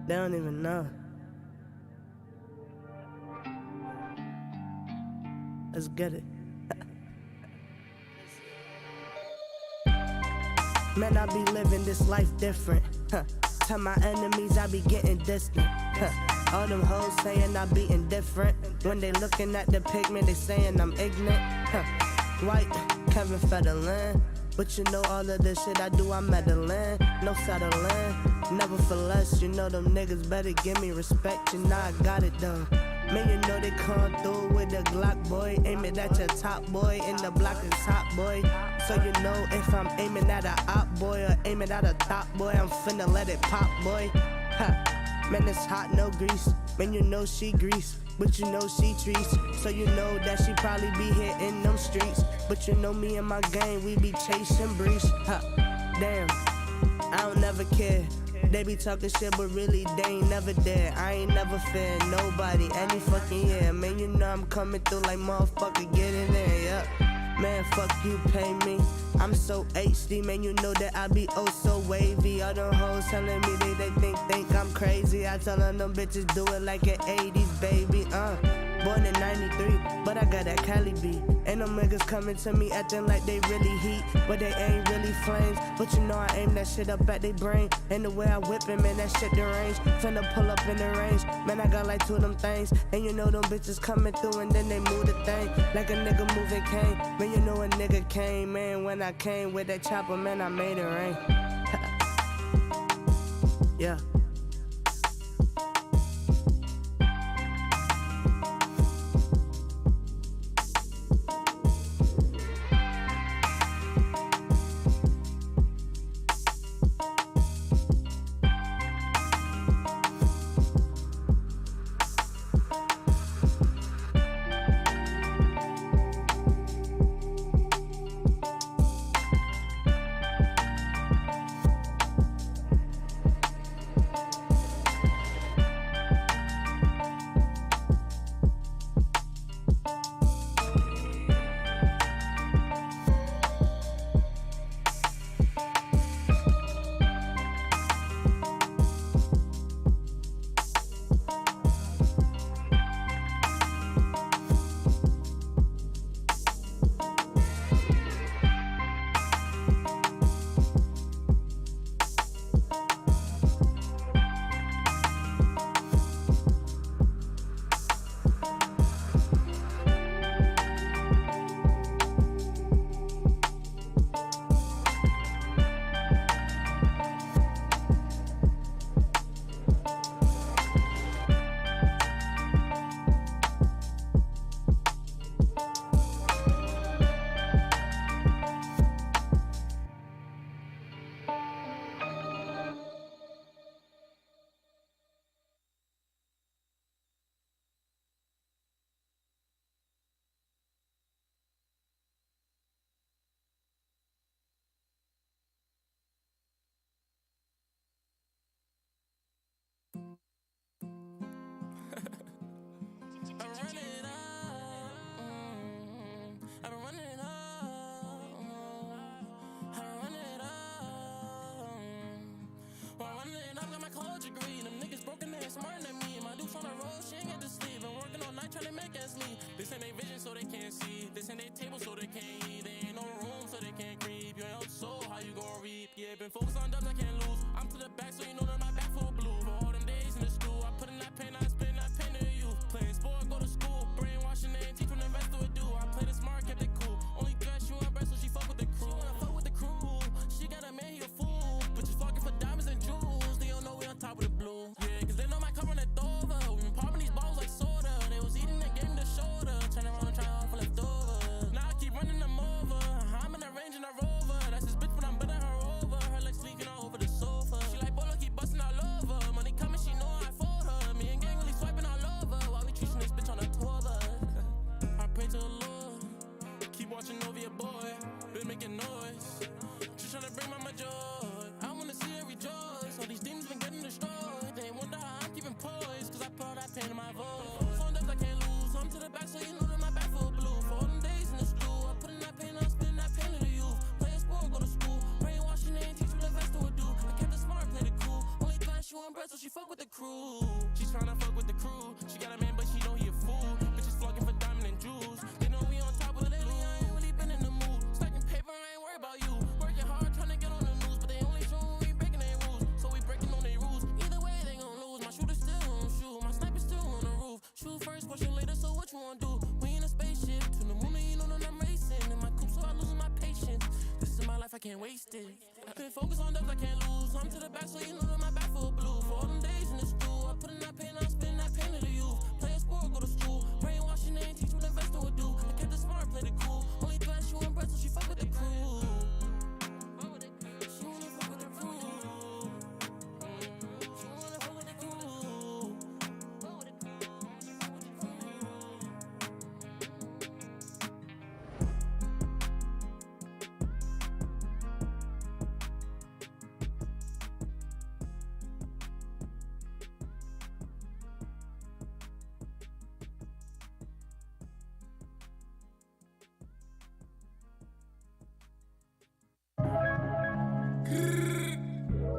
They don't even know. Let's get it. Man, I be living this life different. Tell my enemies I be getting distant. All them hoes saying I be indifferent. When they looking at the pigment, they saying I'm ignorant. White, Kevin Federline. But you know all of this shit I do, I'm meddling. No settling, never for less. You know them niggas better give me respect. You know I got it done. Man, you know they come through with the Glock, boy. Aim it at your top, boy. In the block is hot, boy. So you know if I'm aiming at a op, boy, or aiming at a top, boy, I'm finna let it pop, boy. Ha. Man, it's hot, no grease. Man, you know she grease, but you know she trees. So you know that she probably be here in them streets. But you know me and my gang, we be chasing breeze. Ha. Damn, I don't never care. They be talking shit, but really they ain't never there. I ain't never fear nobody any fucking year. Man, you know I'm coming through like motherfucker, get in there, yeah. Man, fuck you, pay me. I'm so HD, man, you know that I be oh so wavy. All them hoes telling me they think I'm crazy. I tell them bitches do it like an 80s baby, Born in 93, but I got that Cali beat. Ain't no niggas coming to me acting like they really heat, but they ain't really flames. But you know I aim that shit up at they brain. And the way I whip it, man, that shit deranged. Finna pull up in the range, man, I got like 2 of them things. And you know them bitches coming through and then they move the thing like a nigga moving cane. Man, you know a nigga came, man, when I came with that chopper, man, I made it rain. Yeah. with the crew. She tryna fuck with the crew. She got a man, but she know he a fool. Bitches flocking for diamond and jewels. They know we on top, but lately I ain't really been in the mood. Stacking paper, I ain't worried about you. Working hard, tryna get on the news, but they only show we ain't breaking their rules. So we breaking on their rules. Either way, they gon' lose. My shooter still on shoot. My sniper still on the roof. Shoot first, question later, so what you wanna do? We in a spaceship. To the moon, and you know that I'm racing. In my coupe, so I losing my patience. This is my life, I can't waste it. I've been focused on dubs, I can't lose. I'm to the back, so you know that my back full blue. For all them days in the stew, I put in that pain, I'm spending that pain to the youth. Play a sport, go to school. Brainwashing, they ain't teach what investor would do. I kept it smart, played it cool. Only glass you and bread, so she fuck with the crew. She wanna fuck with the crew. She wanna fuck with the crew.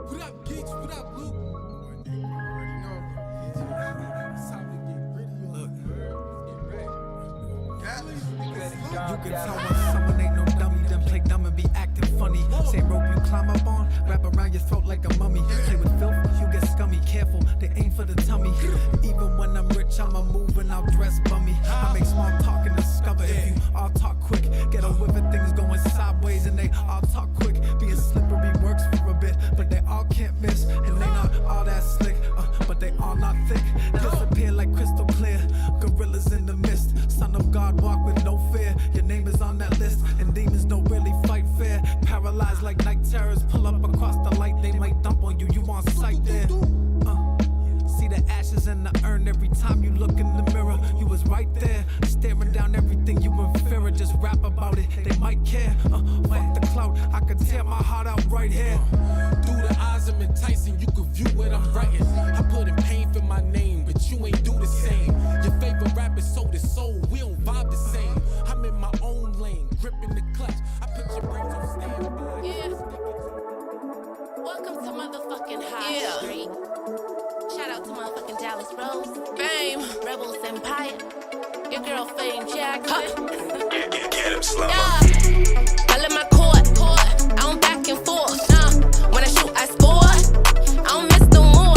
What up, Geeks? What up, Luke? You already know. It's time to get gritty on the bird. Let's get ready. You can tell when someone ain't no dummy, then play dumb and be acting funny. Same rope you climb up on, wrap around your throat like a mummy. Play with filth, you get scummy. Careful, they aim for the tummy. Even when I'm rich, I'ma move and I'll dress bummy. I make small talk and discover if you all talk quick. Get a whiff of things going sideways and they all talk quick. Being slippery works for a bit, but they all can't miss. And they not all that slick, but they all not thick. Disappear like crystal clear, gorillas in the mist. Son of God, walk with no fear. Your name is on that list, and demons don't really fight fair. Paralyzed like night terrors, pull up across the light. They might dump on you, you on sight there. See the ashes in the urn every time you look in the mirror. You was right there, staring down everything you in fear of. Just rap about it, they might care. Fuck the clout, I could tear my heart out right here. Through the eyes of enticing, you can view what I'm writing. I put in pain for my name, but you ain't do the same. Your favorite rapper sold his soul, we don't vibe the same. I'm in my own lane, gripping the clutch. I put your brains on standby. Yeah. Welcome to motherfucking High Street. Shout out to motherfucking Dallas Rose, Fame, Rebels Empire, your girl Fame Jackson. Get him slow. I let my court, I don't back and forth. When I shoot, I score. I don't miss no more.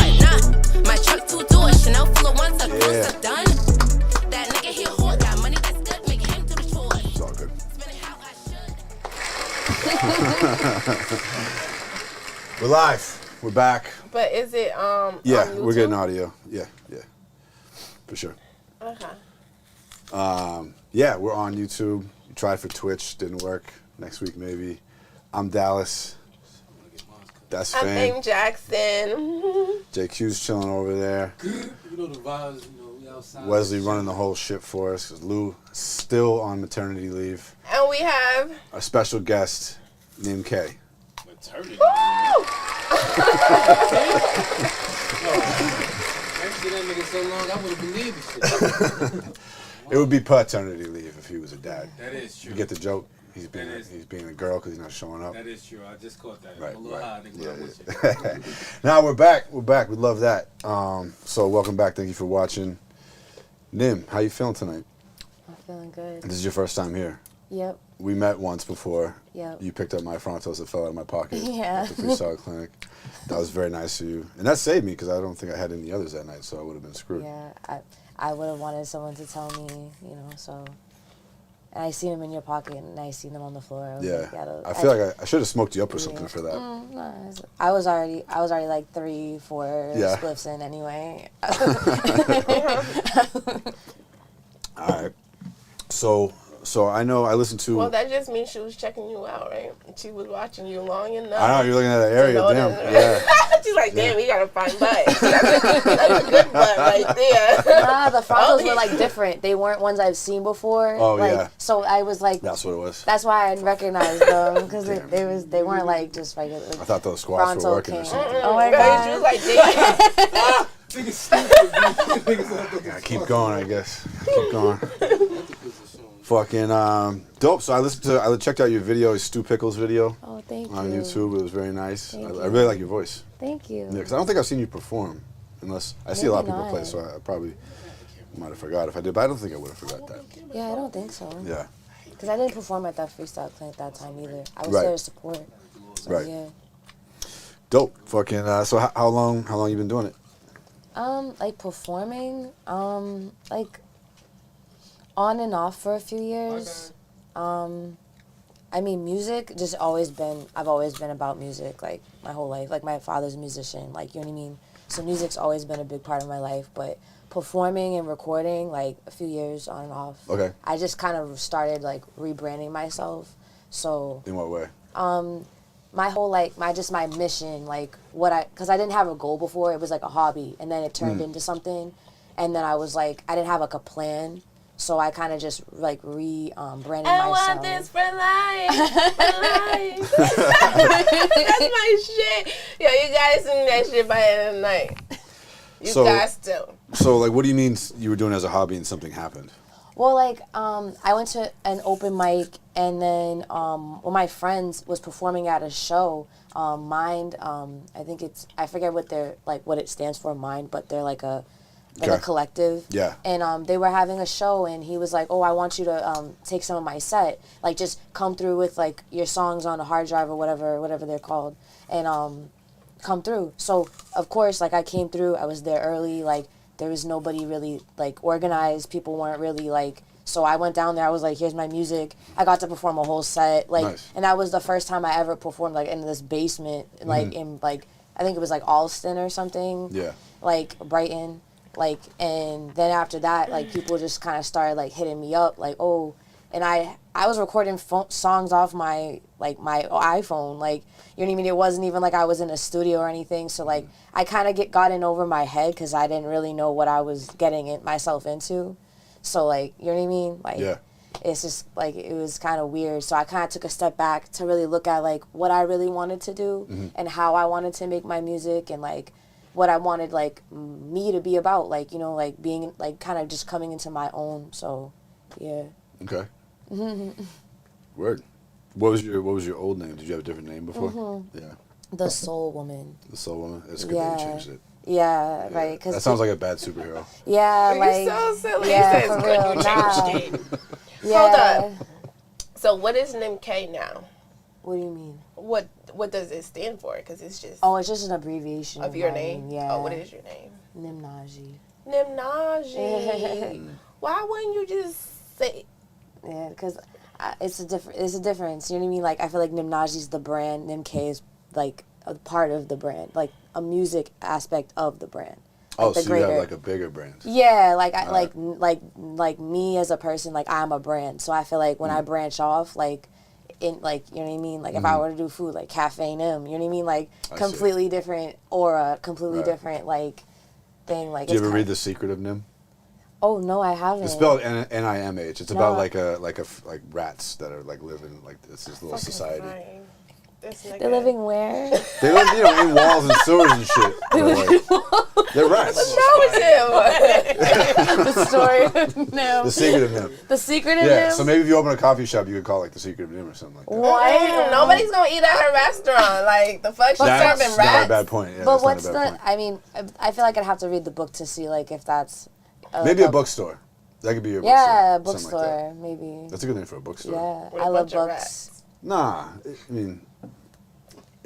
My truck 2 doors, Chanel full of ones, close up done. That nigga here hold got money that's good, make him do the chores. It's all good. Spend it how I should. We're live. We're back. But is it Yeah, on we're getting YouTube? audio. Yeah, for sure. Okay. Yeah, we're on YouTube. We tried for Twitch, didn't work. Next week maybe. I'm Dallas. That's I'm Fame. Fame Jackson. JQ's chilling over there. You know the vibes, you know, we outside. Wesley running the whole shit for us. 'Cause Lou still on maternity leave. And we have Our special guest named Kay. Maternity. Woo! Actually, that nigga so long, I would've believed this shit. It would be paternity leave if he was a dad. That is true. You get the joke? He's That is- being a girl because he's not showing up. That is true. I just caught that. Right, I'm a little high, nigga. Yeah, but I'm with you. Now we're back. We're back. We love that. So welcome back. Thank you for watching. Nim, how you feeling tonight? I'm feeling good. This is your first time here. Yep. We met once before. Yep. You picked up my Frontos that fell out of my pocket Yeah. at the Freestyle Clinic. That was very nice of you. And that saved me because I don't think I had any others that night, so I would have been screwed. Yeah, I would have wanted someone to tell me, you know, so. And I seen them in your pocket, and I seen them on the floor. I was Yeah. like, I feel like I should have smoked you up or something for that. No, I was already like 3-4 Yeah. spliffs in anyway. All right. So I know I listened to. Well, that just means she was checking you out, right? She was watching you long enough. I know, you're looking at that area. know Damn. that- Yeah. She's like, damn, we got a fine butt. That's a good butt right there. Nah, the frontals were like different. They weren't ones I've seen before. Oh, like, yeah. So I was like, That's what it was. that's why I recognized them because they weren't like just regular. I thought those squats were Frontal working or came. something. Oh my She god. was like, damn. Niggas stupid. Yeah, keep going, I guess. Keep going. Fucking dope. So I checked out your video, Stu Pickles video Oh, thank on you. YouTube. It was very nice. Thank I you. really like your voice. Thank you. Yeah, because I don't think I've seen you perform. Unless I see a lot of people Maybe play, not. so I probably might have forgot if I did, but I don't think I would have forgot that. Yeah, I don't think so. Yeah. Because I didn't perform at that freestyle clinic that time either. I was Right. there to support. So, Right. Yeah. Dope. Fucking. So how long you been doing it? Like performing, like on and off for a few years. I mean, music just I've always been about music, like my whole life. Like my father's a musician, like, you know what I mean? So music's always been a big part of my life, but performing and recording, like a few years on and off. Okay. I just kind of started like rebranding myself. So In what way? my whole like my mission, like because I didn't have a goal before. It was like a hobby, and then it turned into something, and then I was like, I didn't have like a plan, so I kind of just like branded I myself. want this for life. For life. That's my shit. Yo, you guys sing that shit by the end of the night. You So- guys still. So like, what do you mean you were doing it as a hobby and something happened? Well, like, I went to an open mic, and then one of my friends was performing at a show, Mind, I forget what what it stands for, Mind, but they're like a Okay. collective. Yeah. And they were having a show, and he was like, oh, I want you to take some of my set, like, just come through with, like, your songs on a hard drive or whatever they're called, and come through. So, of course, like, I came through, I was there early, like, there was nobody really, like, organized. People weren't really, like... So I went down there. I was like, here's my music. I got to perform a whole set. Like, Nice. And that was the first time I ever performed, like, in this basement. Like, in, like... I think it was, like, Alston or something. Yeah. Like, Brighton. Like, and then after that, like, people just kind of started, like, hitting me up. Like, oh... And I was recording songs off my iPhone. Like, you know what I mean? It wasn't even like I was in a studio or anything. So, like, I kind of got in over my head because I didn't really know what I was getting myself into. So, like, you know what I mean? Like, Yeah. It's just, like, it was kind of weird. So I kind of took a step back to really look at, like, what I really wanted to do and how I wanted to make my music and, like, what I wanted, like, me to be about. Like, you know, like, being, like, kind of just coming into my own. So, yeah. Okay. Word. What was your old name? Did you have a different name before? Yeah. The Soul Woman. The Soul Woman. It's good that you changed it. Yeah, right. Cause That sounds like a bad superhero. Yeah, You're like... so silly. Yeah, You said for it's real. good you changed it. Yeah. Hold up. So what is NIMK now? What do you mean? What does it stand for? Because it's just Oh, it's just an abbreviation of your my name. Yeah. Oh, what is your name? Nimnaji. Nimnaji. Why wouldn't you just say? Yeah, because it's a difference. You know what I mean? Like, I feel like Nimnaji's the brand. NIMK is like a part of the brand, like a music aspect of the brand. Oh, the so you have like a bigger brand. Yeah, like I like me as a person, like I'm a brand. So I feel like when I branch off, like in like, you know what I mean? Like if I were to do food, like Cafe Nim, you know what I mean? Like completely different aura, completely different like thing. Like Did you ever read The Secret of Nim? Oh no, I haven't. It's spelled NIMH. It's about like rats that are like living like this little society. Fine. They're living where? They live, you know, in walls and sewers and shit. They're rats. The story of Nim. The Secret of Nim. The Secret of Yeah, Nim? so maybe if you open a coffee shop, you could call it like The Secret of Nim or something like that. What? Nobody's gonna eat at her restaurant. Like the fuck, she's That's serving not rats. a bad point. Yeah, But that's what's not a bad the? point. I mean, I feel like I'd have to read the book to see like if that's. Maybe a bookstore. That could be your Yeah, bookstore. Something bookstore like maybe. that. That's a good name for a bookstore. Yeah, With a I love bunch of books. Nah, I mean,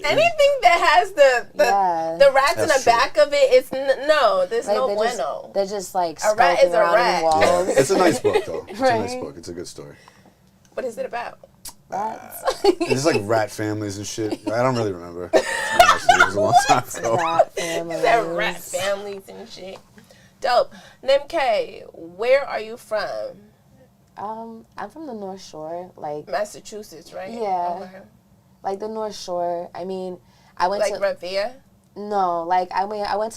Anything that has the rats in That's the true. back of it, it's no. There's Like, no they're bueno. They're just like A rat is skulking a around rat. in walls. it's a nice book though. It's a nice Right. book. It's a good story. What is it about? It's like rat families and shit. I don't really remember. To be honest with you, it was a long time ago. Rat families. That rat families and shit. Dope. NIMK, where are you from? I'm from the North Shore, like Massachusetts, right? Yeah. Okay. like the North Shore. I mean, I went Like to Revere? no, like I went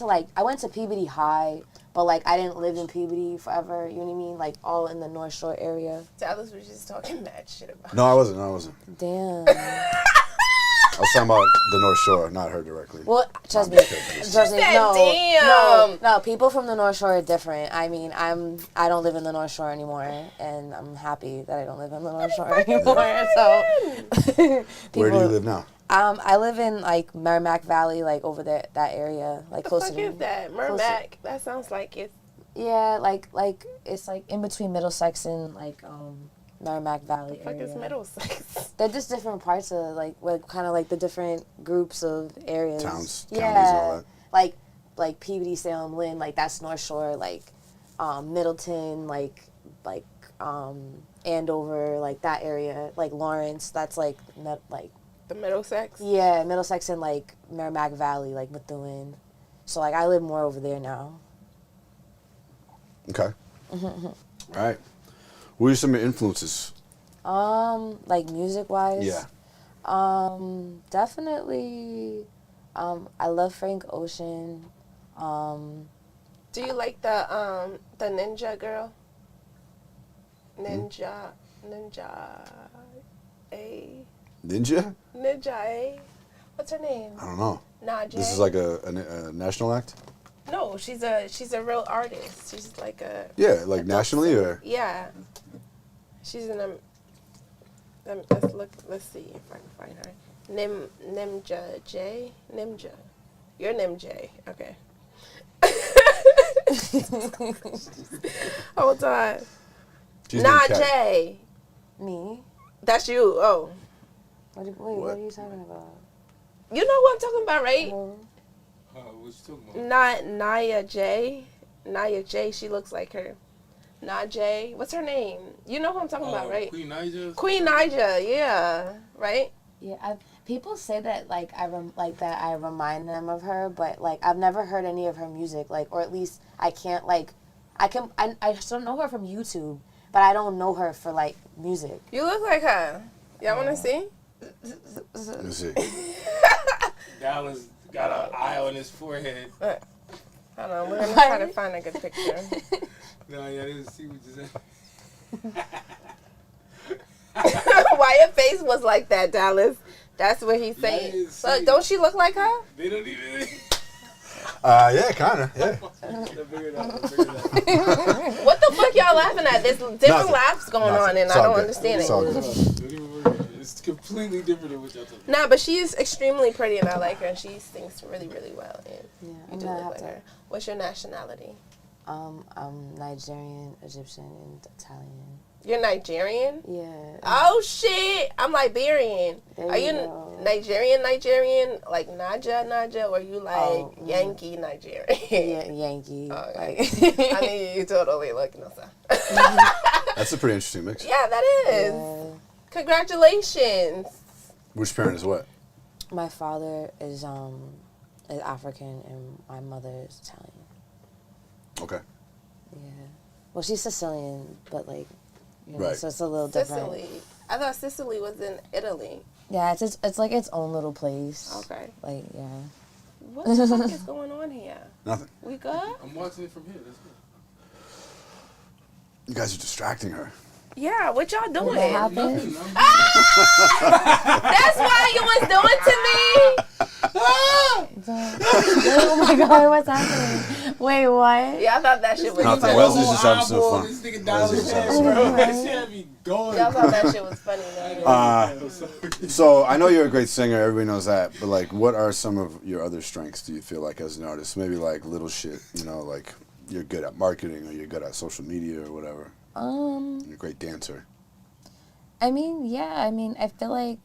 to Peabody High, but like I didn't live in Peabody forever. You know what I mean? Like all in the North Shore area. Dallas was just talking mad shit about. No, I wasn't. Damn. I was talking about the North Shore, not her directly. Well, trust me, no, people from the North Shore are different. I mean, I don't live in the North Shore anymore, and I'm happy that I don't live in the North Shore anymore. So, Where do you live now? I live in like Merrimack Valley, like over there, that area, like close to. What the fuck is that? Merrimack? That sounds like it's. Yeah, like it's like in between Middlesex and like Merrimack Valley What the fuck area. is Middlesex? They're just different parts of like kind of like the different groups of areas. Towns, yeah, counties, and all that. Like Peabody, Salem, Lynn, like that's North Shore. Like Middleton, like Andover, like that area. Like Lawrence, that's like The Middlesex? yeah, Middlesex and like Merrimack Valley, like Methuen. So like I live more over there now. Okay. All right. What are some of your influences? Like music wise. Yeah. Definitely. I love Frank Ocean. Do you like the ninja girl? Ninja A. Ninja? Ninja A. What's her name? I don't know. Najee. This is like a national act? No, she's a real artist. She's like a. Yeah, like nationally or? Yeah. She's in a. Let's see if I can find her. Nimja J. Nimja. You're Nimja. Okay. Hold on. She's named Kat. Najee. Me? That's you. Oh. What are you talking about? You know what I'm talking about, right? What you talking about? Naya J. Naya J. She looks like her. Najee. What's her name? You know who I'm talking about, right? Queen Naija? Queen Naija. Yeah. Right? Yeah, people say that like I remind them of her, but like I've never heard any of her music, like, or at least I can't like I still know her from YouTube, but I don't know her for like music. You look like her. Y'all want to see? Let me see. Dallas got an eye on his forehead. Hold on, we're gonna try to find a good picture. No, yeah, I didn't see what you said. Why your face was like that, Dallas? That's what he's saying. So, don't she look like her? They don't even. Yeah, kind of. Yeah. What the fuck y'all laughing at? There's different Nothing. laughs going Nothing. on, and It's I all don't good. understand It's all it. good. It's completely different than what y'all talking Nah, but she is extremely pretty, and I like her. And she sings really, really well. And Yeah, you I'm do gonna look have like to. her. What's your nationality? I'm Nigerian, Egyptian, and Italian. You're Nigerian? Yeah. Oh shit! I'm Liberian. There Are you you go. Nigerian, like Naja, or you like Yankee Nigerian? Yeah, Yankee. Oh, Like, I mean, you totally look no sir. That's a pretty interesting mix. Yeah, that is. yeah. Congratulations. Which parent is what? My father is African and my mother is Italian. Okay. Yeah. Well, she's Sicilian, but like, you know, Right. so it's a little different. Sicily. I thought Sicily was in Italy. Yeah, it's like its own little place. Okay. Like, yeah. What the fuck is going on here? Nothing. We good? I'm watching it from here. That's good. You guys are distracting her. Yeah, what y'all doing? What happened? Nothing. That's why you was doing to me? Oh my god, what's happening? Wait, what? Yeah, I thought that shit was Nothing. funny. Wesley's just having some fun. This nigga Wesley's Dallas just having head, some bro. fun. This shit had me going. Y'all thought that shit was funny, man. So I know you're a great singer. Everybody knows that. But like, what are some of your other strengths? Do you feel like as an artist? Maybe like little shit. You know, like you're good at marketing or you're good at social media or whatever. You're a great dancer. I mean, yeah, I feel like,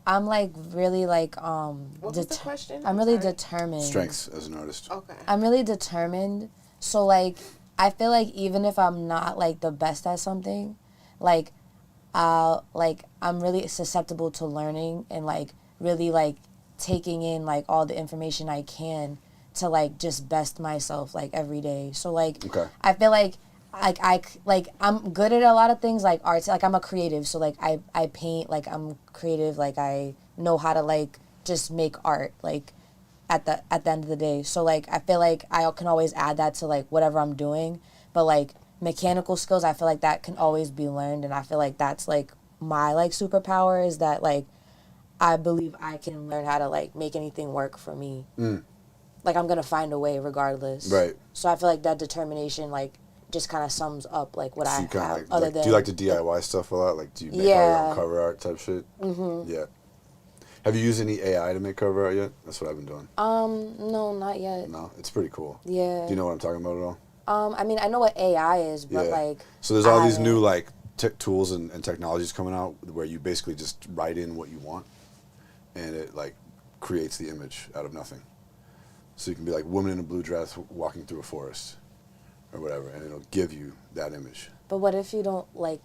I'm like really like, What was the question? I'm really sorry. determined. Strengths as an artist. Okay. I'm really determined. So like, I feel like even if I'm not like the best at something, like, I'm really susceptible to learning and like really like taking in like all the information I can to like just best myself like every day. So like, Okay. I feel like I'm good at a lot of things like arts. Like I'm a creative, so like I paint. Like I'm creative. Like I know how to like just make art. Like at the end of the day. So like I feel like I can always add that to like whatever I'm doing. But like mechanical skills, I feel like that can always be learned, and I feel like that's like my like superpower is that like I believe I can learn how to like make anything work for me. Like I'm gonna find a way regardless. Right. So I feel like that determination like just kind of sums up like what So I you kinda have. like, Other like, than do you like to DIY stuff a lot? Like, do you make all your own cover art type shit? Yeah. Have you used any AI to make cover art yet? That's what I've been doing. No, not yet. No, it's pretty cool. Yeah. Do you know what I'm talking about at all? I mean, I know what AI is, but like. So there's all these new like tools and technologies coming out where you basically just write in what you want, and it like creates the image out of nothing. So you can be like woman in a blue dress walking through a forest, or whatever, and it'll give you that image. But what if you don't like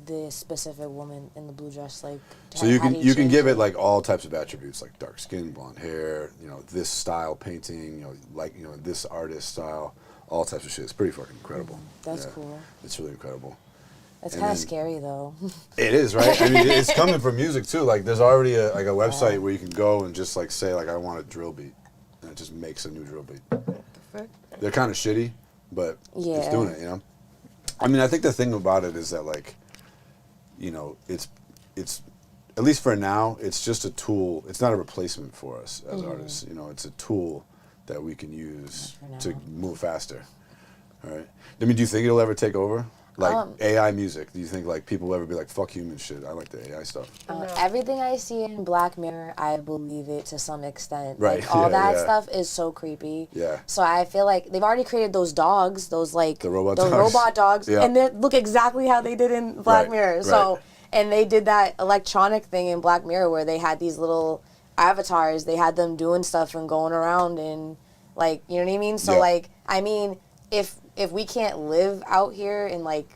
the specific woman in the blue dress? Like, so you can give it like all types of attributes, like dark skin, blonde hair, this style painting, this artist style, all types of shit. It's pretty fucking incredible. That's cool. It's really incredible. It's kind of scary though. It is, right? I mean, it's coming from music too. Like, there's already a website where you can go and just like say like I want a drill beat, and it just makes a new drill beat. They're kind of shitty, but it's doing it. I mean, I think the thing about it is that like, it's at least for now, it's just a tool. It's not a replacement for us as artists. It's a tool that we can use to move faster. All right. I mean, do you think it'll ever take over? Like AI music, do you think like people will ever be like, fuck human shit, I like the AI stuff? Everything I see in Black Mirror, I believe it to some extent. Right. Like, all that stuff is so creepy. Yeah. So I feel like they've already created those dogs, those like the robot dogs, and they look exactly how they did in Black Mirror. So and they did that electronic thing in Black Mirror where they had these little avatars, they had them doing stuff and going around and like, you know what I mean? So like, I mean, if we can't live out here and like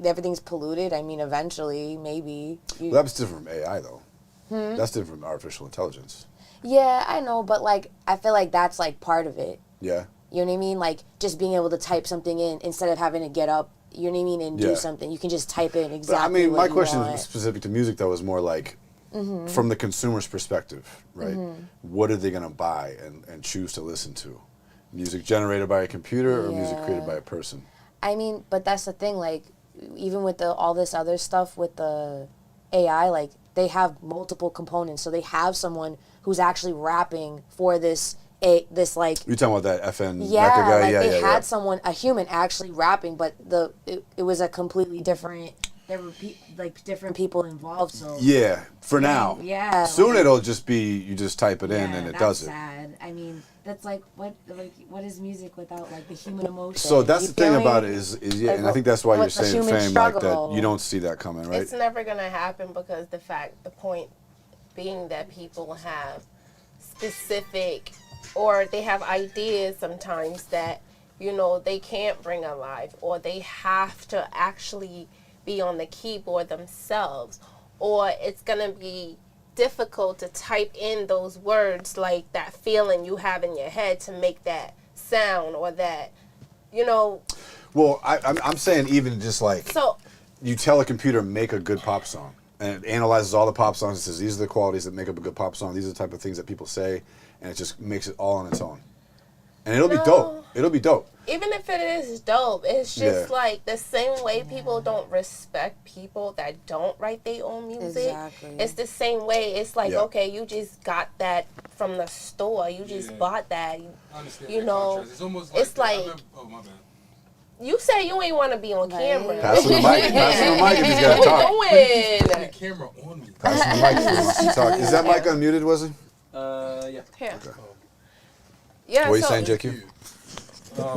everything's polluted, I mean, eventually, maybe. Well, that's different from AI, though. That's different from artificial intelligence. Yeah, I know, but like, I feel like that's like part of it. Yeah. You know what I mean? Like, just being able to type something in instead of having to get up, you know what I mean, and do something. You can just type in exactly what you want. I mean, my question specific to music, though, is more like, from the consumer's perspective, right? What are they going to buy and choose to listen to? Music generated by a computer or music created by a person? I mean, but that's the thing, like, even with all this other stuff with the AI, like, they have multiple components. So they have someone who's actually rapping for this like... You're talking about that FN yeah, Mecca guy? Like they had someone, a human, actually rapping, but it was a completely different... There were different people involved, so... Yeah, for now. Yeah. Soon it'll just be, you just type it in and it does it. That's sad. I mean... That's like what is music without like the human emotion? So that's the thing about it is like, and I think that's why you're saying fame like that. You don't see that coming, right? It's never gonna happen because the point being that people have specific, or they have ideas sometimes that they can't bring alive, or they have to actually be on the keyboard themselves, or it's gonna be difficult to type in those words, like that feeling you have in your head to make that sound, or that well, I'm saying even just like, so you tell a computer make a good pop song, and it analyzes all the pop songs and says these are the qualities that make up a good pop song, these are the type of things that people say, and it just makes it all on its own, and it'll be dope. Even if it is dope, it's just like the same way people don't respect people that don't write their own music. Exactly. It's the same way. It's like, okay, you just got that from the store. You just bought that. It's almost like... It's like... Oh, my bad. You say you ain't want to be on camera. Pass him the mic. Pass him the mic if he's got to talk. What are you doing? The camera on me. Pass him the mic if he wants to talk. Is that mic unmuted, was it? Yeah. Here. Okay. Yeah, what are you saying, JQ?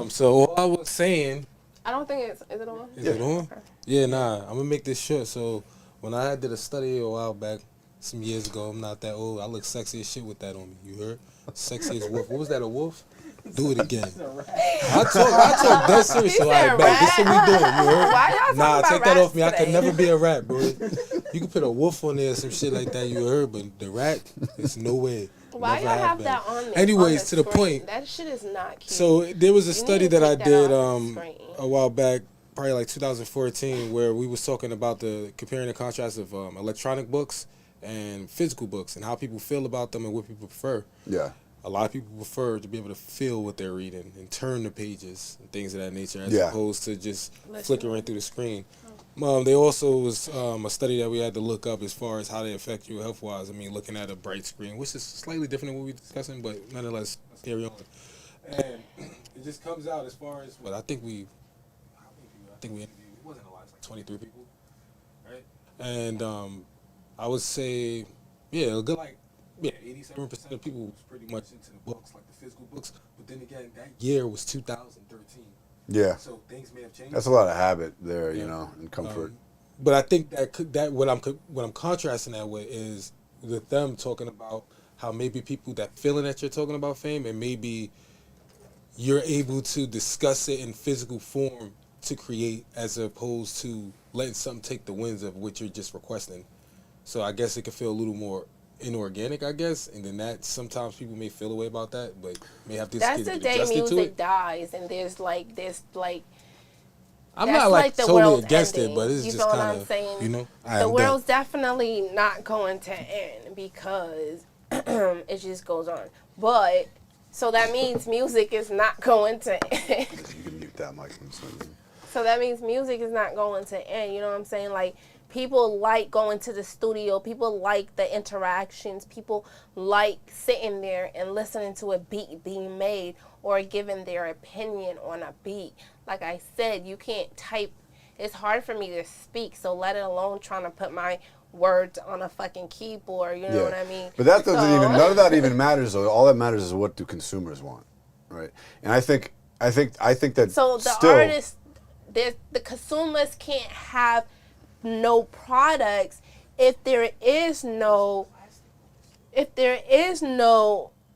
So what I was saying... I don't think is it on? Is it on? Okay. Yeah, nah. I'm going to make this short. So when I did a study a while back, some years ago, I'm not that old, I look sexy as shit with that on me. You heard? Sexy as wolf. What was that, a wolf? Do it again. I talk that serious, so I bet. This is what we doing, you heard? Why y'all nah, take that off me. Today? I could never be a rat, bro. You could put a wolf on there or some shit like that, you heard? But the rat, it's no way. Why y'all have that on there? Anyways, to the point. That shit is not cute. So there was a study that I did a while back, probably like 2014, where we was talking about the comparing the contrast of electronic books and physical books and how people feel about them and what people prefer. Yeah. a lot of people prefer to be able to feel what they're reading and turn the pages and things of that nature as Yeah. opposed to just flickering through the screen. They also was a study that we had to look up as far as how they affect you health-wise. I mean, looking at a bright screen, which is slightly different than what we're discussing, but nonetheless, let's carry on. And it just comes out as far as what I think we interviewed. It wasn't a lot, it's like 23 people, right? And I would say, a good 87% of people was pretty much into the books, like the physical books. But then again, that year was 2013. Yeah. So things may have changed. That's a lot of habit there, you know, and comfort. But I think what I'm contrasting that with is with them talking about how maybe people that feeling that you're talking about fame, and maybe you're able to discuss it in physical form to create, as opposed to letting something take the winds of what you're just requesting. So I guess it could feel a little more inorganic, I guess, and then that sometimes people may feel a way about that, but may have to That's get the day adjusted to music it. dies, and there's like I'm that's not like the totally world's against ending. it, but it's you just know what kind I'm of, saying? you know, The world's definitely not going to end because it just goes on. But so that means music is not going to end. You can mute that mic. So that means music is not going to end. You know what I'm saying? Like, people like going to the studio. People like the interactions. People like sitting there and listening to a beat being made or giving their opinion on a beat. Like I said, you can't type. It's hard for me to speak, so let it alone trying to put my words on a fucking keyboard. You know what I mean? But that doesn't even, none of that even matters, though. All that matters is what do consumers want, right? And I think that so the still, artists, the consumers can't have no products if there is no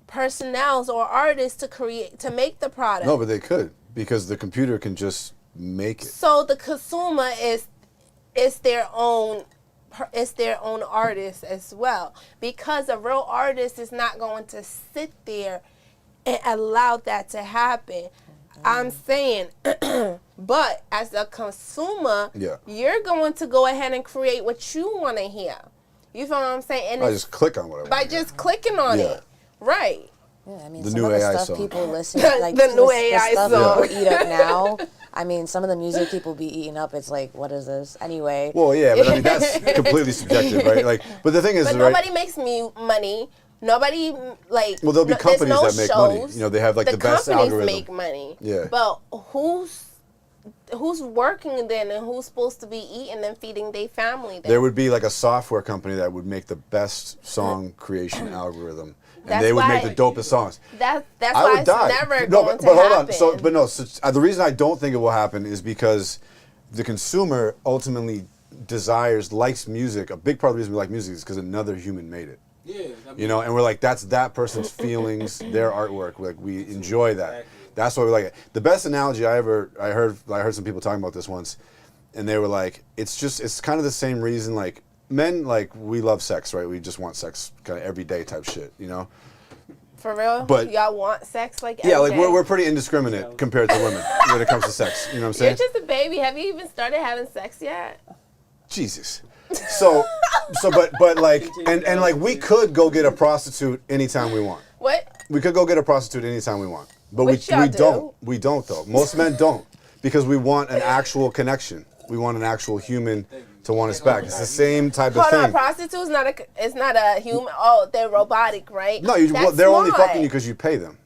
personnel or artists to make the product. No, but they could, because the computer can just make it. So the consumer is their own artist as well, because a real artist is not going to sit there and allow that to happen. I'm saying, but as a consumer, you're going to go ahead and create what you want to hear. You feel what I'm saying? And I just click on whatever. By just clicking on it, right? Yeah, I mean, the some new of the AI stuff song. people listen, like The new the AI stuff song. people eat up now. I mean, some of the music people be eating up. It's like, what is this anyway? Well, yeah, but I mean that's completely subjective, right? Like, but the thing is, But right? nobody makes money. Nobody like. Well, there'll be companies no that make shows. money. You know, they have like the best companies algorithm. make money. Yeah. But who's working then, and who's supposed to be eating and feeding their family then? There would be like a software company that would make the best song creation algorithm, and That's they would why- make the dopest songs. That's I why would it's die. never No, going but hold to on. happen. So the reason I don't think it will happen is because the consumer ultimately likes music. A big part of the reason we like music is because another human made it. Yeah, You know, and we're like, that's that person's feelings, their artwork. Like, we enjoy that. That's why we like it. The best analogy I heard some people talking about this once, and they were like, it's kind of the same reason, like, men, like, we love sex, right? We just want sex kind of every day type shit, you know? For real? But- y'all want sex like Yeah, every like, day? we're pretty indiscriminate compared to women when it comes to sex. You know what I'm You're saying? just a baby. Have you even started having sex yet? Jesus. But like, and like, we could go get a prostitute anytime we want. What? We could go get a prostitute anytime we want. But Which we y'all don't. do. We don't, though. Most men don't. Because we want an actual connection. We want an actual human to want us back. It's the same type of Hold on, thing. prostitutes it's not a human. Oh, they're robotic, right? No, That's they're only smart. fucking you because you pay them.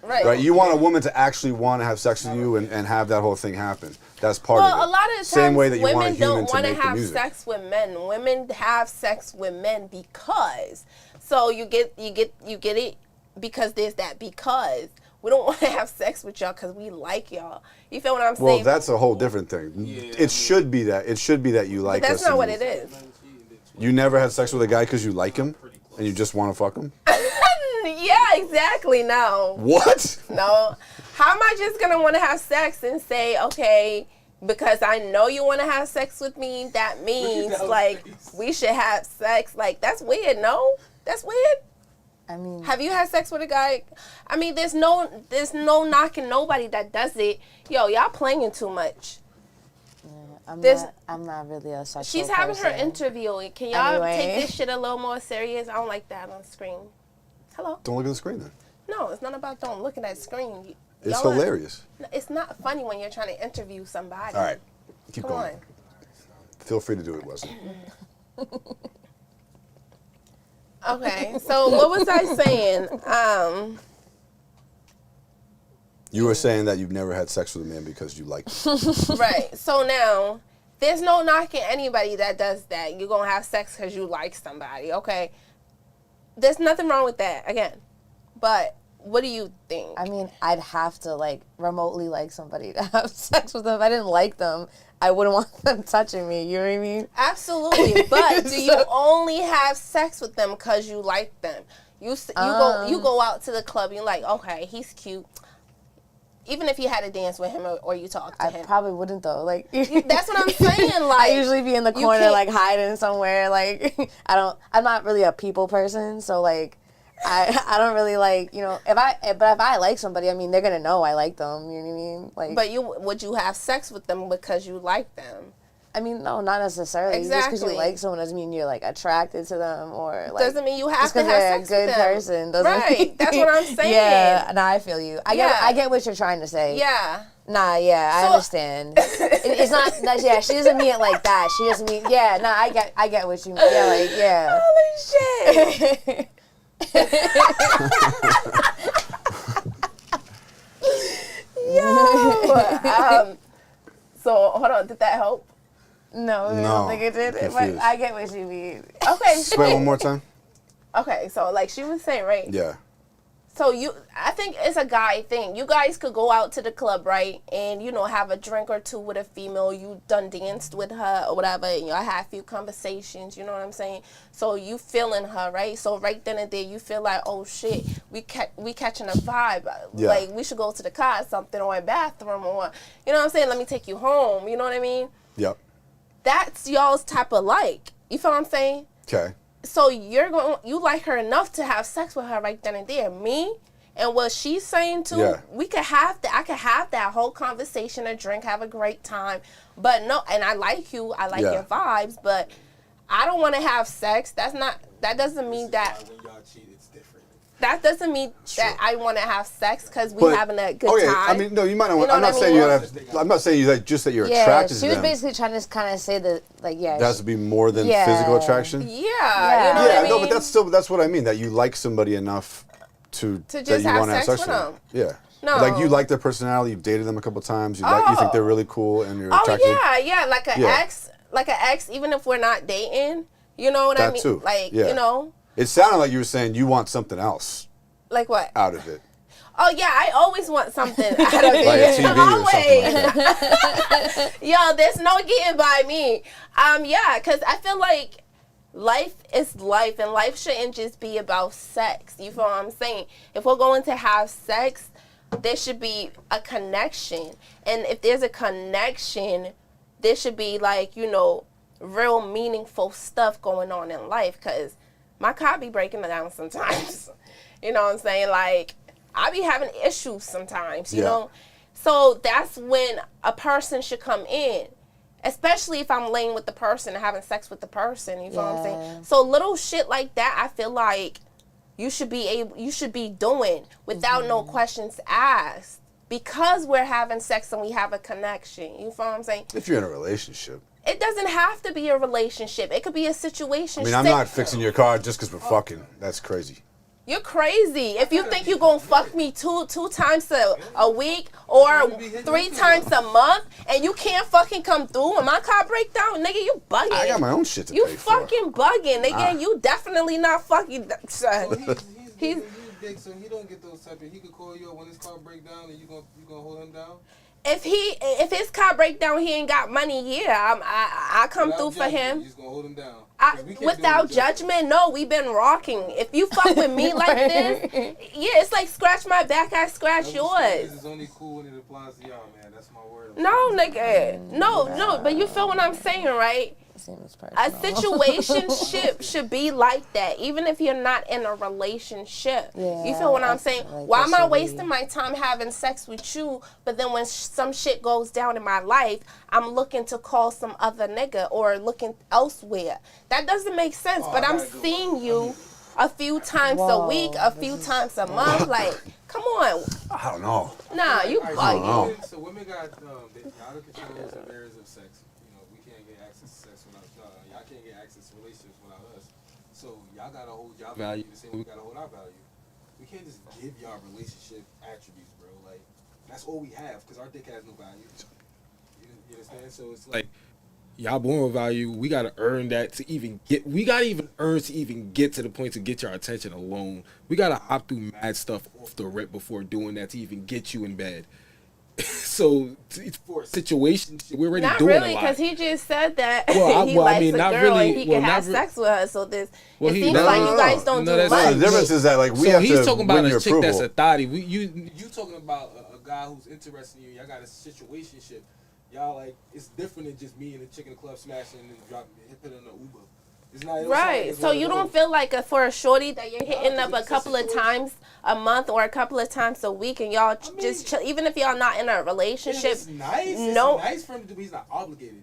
Right. You want a woman to actually want to have sex with you and have that whole thing happen. That's part of it. Well, a lot of the times, Same way that you want a women human don't to want to make the have music. sex with men. Women have sex with men because. So you get it because there's that because. We don't want to have sex with y'all because we like y'all. You feel what I'm saying? Well, that's a whole different thing. It should be that. It should be that you like But us. that's not and what you- it is. You never had sex with a guy because you like him and you just want to fuck him? Yeah, exactly. No. What? No. How am I just going to want to have sex and say, okay, because I know you want to have sex with me, that means, like, we should have sex. Like, that's weird, no? That's weird. I mean, Have you had sex with a guy? I mean, there's no knocking nobody that does it. Yo, y'all playing too much. I'm There's- not really a sexual She's having her person. interview. Can y'all Anyway. take this shit a little more serious? I don't like that on screen. Hello? Don't look at the screen then. No, it's not about don't look at that screen. It's Y'all hilarious. It's not funny when you're trying to interview somebody. All right. Keep Come going. on. Feel free to do it, Wesley. Okay, so what was I saying? You were saying that you've never had sex with a man because you liked him. Right. So now, there's no knocking anybody that does that. You're going to have sex because you like somebody, okay? There's nothing wrong with that, again. But what do you think? I mean, I'd have to, like, remotely like somebody to have sex with them. If I didn't like them, I wouldn't want them touching me. You know what I mean? Absolutely. But do you only have sex with them because you like them? You go out to the club, you're like, okay, he's cute. Even if you had to dance with him or you talk to him. I probably wouldn't, though. Like, that's what I'm saying. Like, I usually be in the corner, like, hiding somewhere. Like, I'm not really a people person, so, like, I don't really like, you know, if I like somebody, I mean, they're gonna know I like them. You know what I mean? Like, but would you have sex with them because you like them? I mean, no, not necessarily. Exactly. Just because you like someone doesn't mean you're like attracted to them or like. Doesn't mean you have to have sex they're a with good them. person. Doesn't Right. mean, That's what I'm saying. Yeah. No, I feel you. I get what you're trying to say. Yeah. Nah. Yeah. I understand. It's not. Yeah. She doesn't mean it like that. She doesn't mean. Yeah. Nah. I get what you mean. Yeah. Like. Yeah. Holy shit. Yo. So hold on. Did that help? No, I don't think it did. But I get what you mean. Okay. Say it one more time. Okay, so like she was saying, right? Yeah. So I think it's a guy thing. You guys could go out to the club, right? And, you know, have a drink or two with a female. You done danced with her or whatever. And y'all had a few conversations, you know what I'm saying? So you feeling her, right? So right then and there, you feel like, oh, shit, we catching a vibe. Yeah. Like, we should go to the car or something or a bathroom or, you know what I'm saying? Let me take you home. You know what I mean? Yep. That's y'all's type of like. You feel what I'm saying? Okay. So you like her enough to have sex with her right then and there. Me and what she's saying too, yeah. we could have that. I could have that whole conversation, a drink, have a great time. But no, and I like you. I like your vibes. But I don't want to have sex. That doesn't mean that. When y'all cheat, it's different. That doesn't mean that I want to have sex because we having a good time. I mean, no, you might not. You know I'm not saying I'm not saying just that you're attracted to them. She was basically trying to kind of say that, like, There has to be more than physical attraction. Yeah. You know what I mean? No, but that's what I mean. That you like somebody enough to just that you have want to have sex sex with with them. them. Yeah. No. Like you like their personality. You've dated them a couple times. You think they're really cool and you're attracted. Oh yeah. Like an ex. Even if we're not dating, you know what I mean? Too. Like you know. It sounded like you were saying you want something else. Like what? Out of it. Oh yeah, I always want something out of it. Like a TV or something like that. Yo, there's no getting by me. Yeah, because I feel like life is life, and life shouldn't just be about sex. You feel what I'm saying? If we're going to have sex, there should be a connection, and if there's a connection, there should be like, you know, real meaningful stuff going on in life. Because my car be breaking down sometimes. You know what I'm saying? Like, I be having issues sometimes, you know? So that's when a person should come in. Especially if I'm laying with the person and having sex with the person, you know what I'm saying? So little shit like that, I feel like you should be doing without no questions asked. Because we're having sex and we have a connection. You feel what I'm saying? If you're in a relationship. It doesn't have to be a relationship. It could be a situation. I mean, I'm not fixing your car just because we're fucking. That's crazy. You're crazy. If you think you're going to fuck me two times a week or 3 times a month and you can't fucking come through when my car break down, nigga, you bugging. I got my own shit to pay for. You fucking bugging, nigga. You definitely not fucking. He's big, so he don't get those type of. He could call you up when his car break down and you gonna hold him down. If his car break down, he ain't got money. Yeah, I come through for him. You just gonna hold him down. Without judgment, no, we've been rocking. If you fuck with me like this, yeah, it's like scratch my back, I scratch yours. This is only cool when it applies to y'all, man. That's my word. No, nigga. No, but you feel what I'm saying, right? A situationship should be like that, even if you're not in a relationship. You feel what I'm saying? Why am I wasting my time having sex with you, but then when some shit goes down in my life, I'm looking to call some other nigga or looking elsewhere? That doesn't make sense, but I'm seeing you. a few times a week, a few times a month. Like, come on. I don't know. Nah, you bugging. So women got y'all the controls and barriers of sex. You know, we can't get access to sex without y'all can't get access to relationships without us. So y'all gotta hold y'all value the same way we gotta hold our value. We can't just give y'all relationship attributes, bro. Like, that's all we have, because our dick has no value. You understand? So it's like, y'all born with value. We gotta earn that to even get. We gotta even earn to even get to the point to get your attention alone. We gotta hop through mad stuff off the rip before doing that to even get you in bed. So for a situation, we're already not doing really, a lot. because he just said that Well, he likes a not girl really. and he can have sex with her. So this, Well, it seems like you guys don't do that's much. The difference is that like we have he's to talking about win your a chick that's approval. a thotty. You talking about a guy who's interested in you. Y'all got a situationship. Y'all like, it's different than just me and the chick in the club smashing and put in an Uber. It's not, it don't sound like Right. it's So one of you don't those. feel like for a shorty that you're hitting up a it's a couple of situation. times a month or a couple of times a week, and y'all just chill, even if y'all not in a relationship. It's nice. No. It's nice for him to do, but he's not obligated.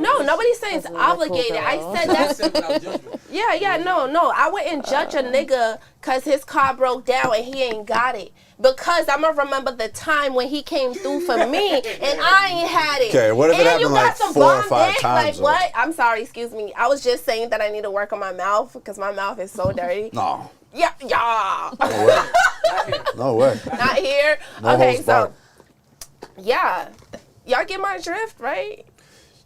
No, nobody's saying it's obligated. I said that. Yeah, no. I wouldn't judge a nigga because his car broke down and he ain't got it. Because I'm going to remember the time when he came through for me and I ain't had it. Okay, what if it and happened you like got some 4 or bomb 5 dick? times, Like though? what? I'm sorry, excuse me. I was just saying that I need to work on my mouth because my mouth is so dirty. No. Yeah. No way. No way. Not here. No Okay, holds so barred. yeah. Y'all get my drift, right?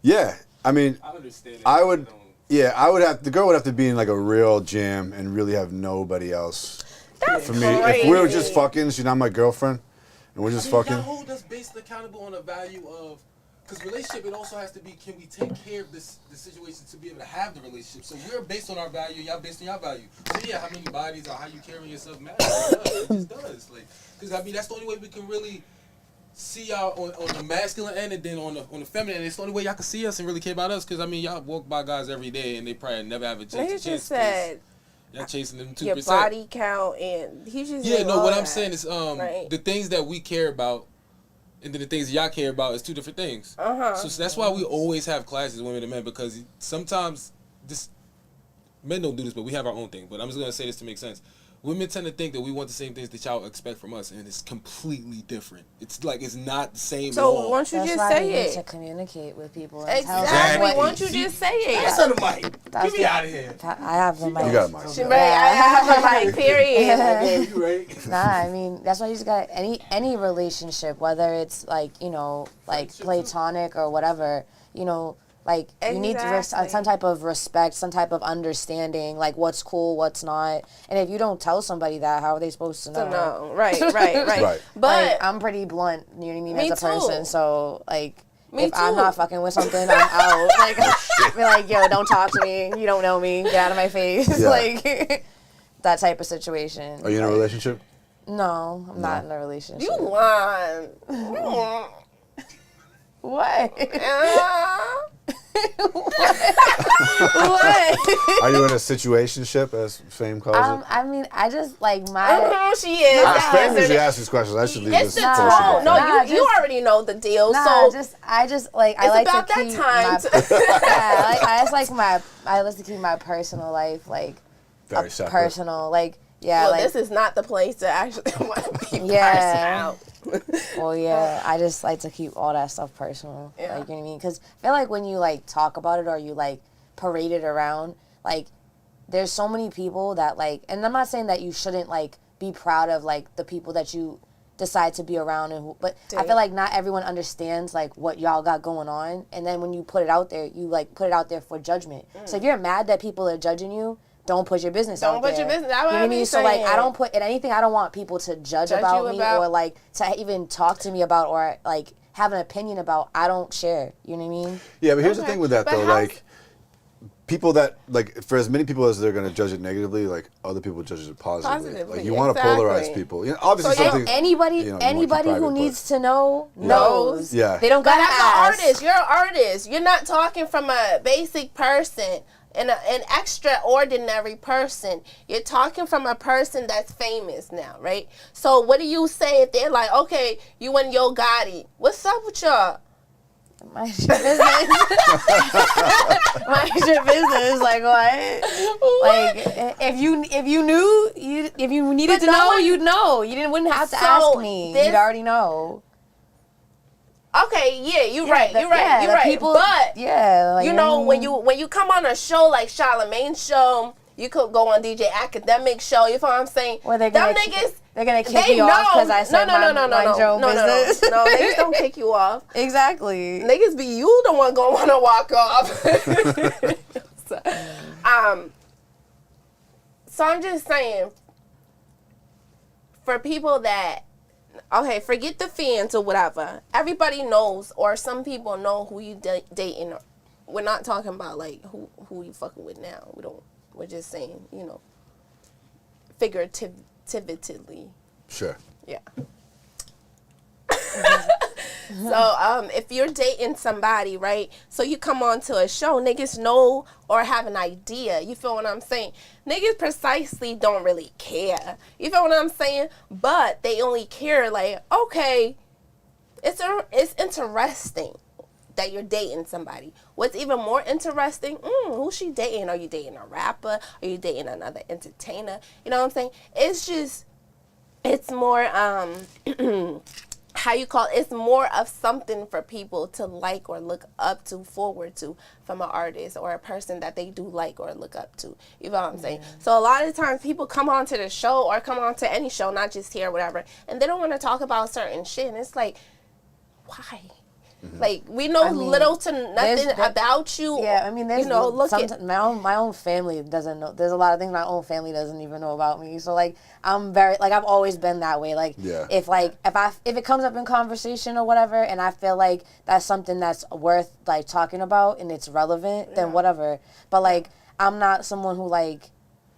Yeah. I mean, I understand it. I would. Yeah, I would have. The girl would have to be in like a real jam and really have nobody else. That's For me, if we were just crazy. fucking, she's not my girlfriend, and we're just Y'all fucking. hold us based accountable on the value of, because relationship, it also has to be, can we take care of the situation to be able to have the relationship? So we're based on our value, y'all based on your value. So yeah, how many bodies or how you carry yourself matters. It just does. Like, because I mean, that's the only way we can really see y'all on the masculine end, and then on the feminine end. It's the only way y'all can see us and really care about us. Because I mean, y'all walk by guys every day and they probably never have a He chance. just said Y'all chasing them 2%. your body count and he just Yeah, said no, all what I'm that. saying is Right. the things that we care about and then the things y'all care about is 2 different things. So that's why we always have classes, women and men, because sometimes men don't do this, but we have our own thing. But I'm just gonna say this to make sense. Women tend to think that we want the same things that y'all expect from us, and it's completely different. It's like, it's not the same at So all. why don't you That's just why say we need to it? communicate with people and tell them Exactly. what. Why don't you just say it? Answer the mic. That's Get me out of here. I have the mic. You got a mic. Right, I have a mic, period. You right? Nah, I mean that's why you just got any relationship, whether it's like like platonic or whatever, like you need Exactly. some type of respect, some type of understanding, like what's cool, what's not, and if you don't tell somebody that, how are they supposed to know? No, right. Right. But Like, I'm pretty blunt, you know what I mean, Me as a person, too. so like. Me If I'm too. not fucking with something, I'm out. Like, be like, yo, don't talk to me. You don't know me. Get out of my face. Yeah. Like, that type of situation. Are you in a Like, relationship? No, I'm not in a relationship. you lying. What? What? Are you in a situationship, as Fame calls it? I mean, I just like my. She is. Fame usually asks these questions. I should leave It's this the portion tone. up. No, Nah, you just- already know the deal. Nah, so I just like I it's like about to that keep time. I like to keep my personal life like Very separate. personal. Like yeah, well, like this is not the place to actually want to be Yeah. personal. well, yeah. I just like to keep all that stuff personal. Yeah. Like you know what I mean? Because I feel like when you like talk about it or you like parade it around, like there's so many people that like, and I'm not saying that you shouldn't like be proud of like the people that you decide to be around and but I feel like not everyone understands like what y'all got going on, and then when you put it out there, you like put it out there for judgment. So if you're mad that people are judging you, don't put your business out there. Don't put your business. That's You know what I what mean? I'm So like saying. I don't put in anything. I don't want people to judge you about me about- or like to even talk to me about or like have an opinion about. I don't share. You know what I mean? Yeah, but here's the Okay. thing with that But though, how's- like people that like for as many people as they're gonna judge it negatively, like other people judge it positively. Positively, Like you want to polarize exactly. people. You know, obviously So, something. Anybody you wanna keep anybody private, who but- needs to know knows. Yeah. They don't But gotta as an ask. artist, you're an artist. You're not talking from a basic person and an extraordinary person. You're talking from a person that's famous now, right? So what do you say if they're like, okay, you and Yo Gotti, what's up with y'all? Mind your business. Mind your business. Like what? Like if you knew, if you needed to know, you'd know. You wouldn't have to ask me. You'd already know. Okay, yeah, you're right. You're right. People, but like, you know, when you come on a show like Charlamagne's show, you could go on DJ Academic show. You feel what I'm saying? Or they're gonna kick me off because I said mind your business. No, niggas don't kick you off. Exactly. Niggas be you the one gonna wanna walk off. So I'm just saying, for people that, okay, forget the fans or whatever. Everybody knows, or some people know who you dating. We're not talking about like who you fucking with now. We're just saying, you know, figuratively. Sure. Yeah. So if you're dating somebody, right? So you come on to a show, niggas know or have an idea. You feel what I'm saying? Niggas precisely don't really care. You feel what I'm saying? But they only care like, okay, it's interesting that you're dating somebody. What's even more interesting, who's she dating? Are you dating a rapper? Are you dating another entertainer? You know what I'm saying? It's more, how you call it? It's more of something for people to like or look up to, forward to from an artist or a person that they do like or look up to. You know what I'm saying? So a lot of times people come onto the show or come on to any show, not just here or whatever, and they don't want to talk about certain shit. And it's like, why? Like, we know little to nothing about you. Yeah, I mean, there's, you know, my own family doesn't know. There's a lot of things my own family doesn't even know about me. So, like, I'm very, like, I've always been that way. Like, if it comes up in conversation or whatever, and I feel like that's something that's worth, like, talking about and it's relevant, then whatever. But, like, I'm not someone who, like,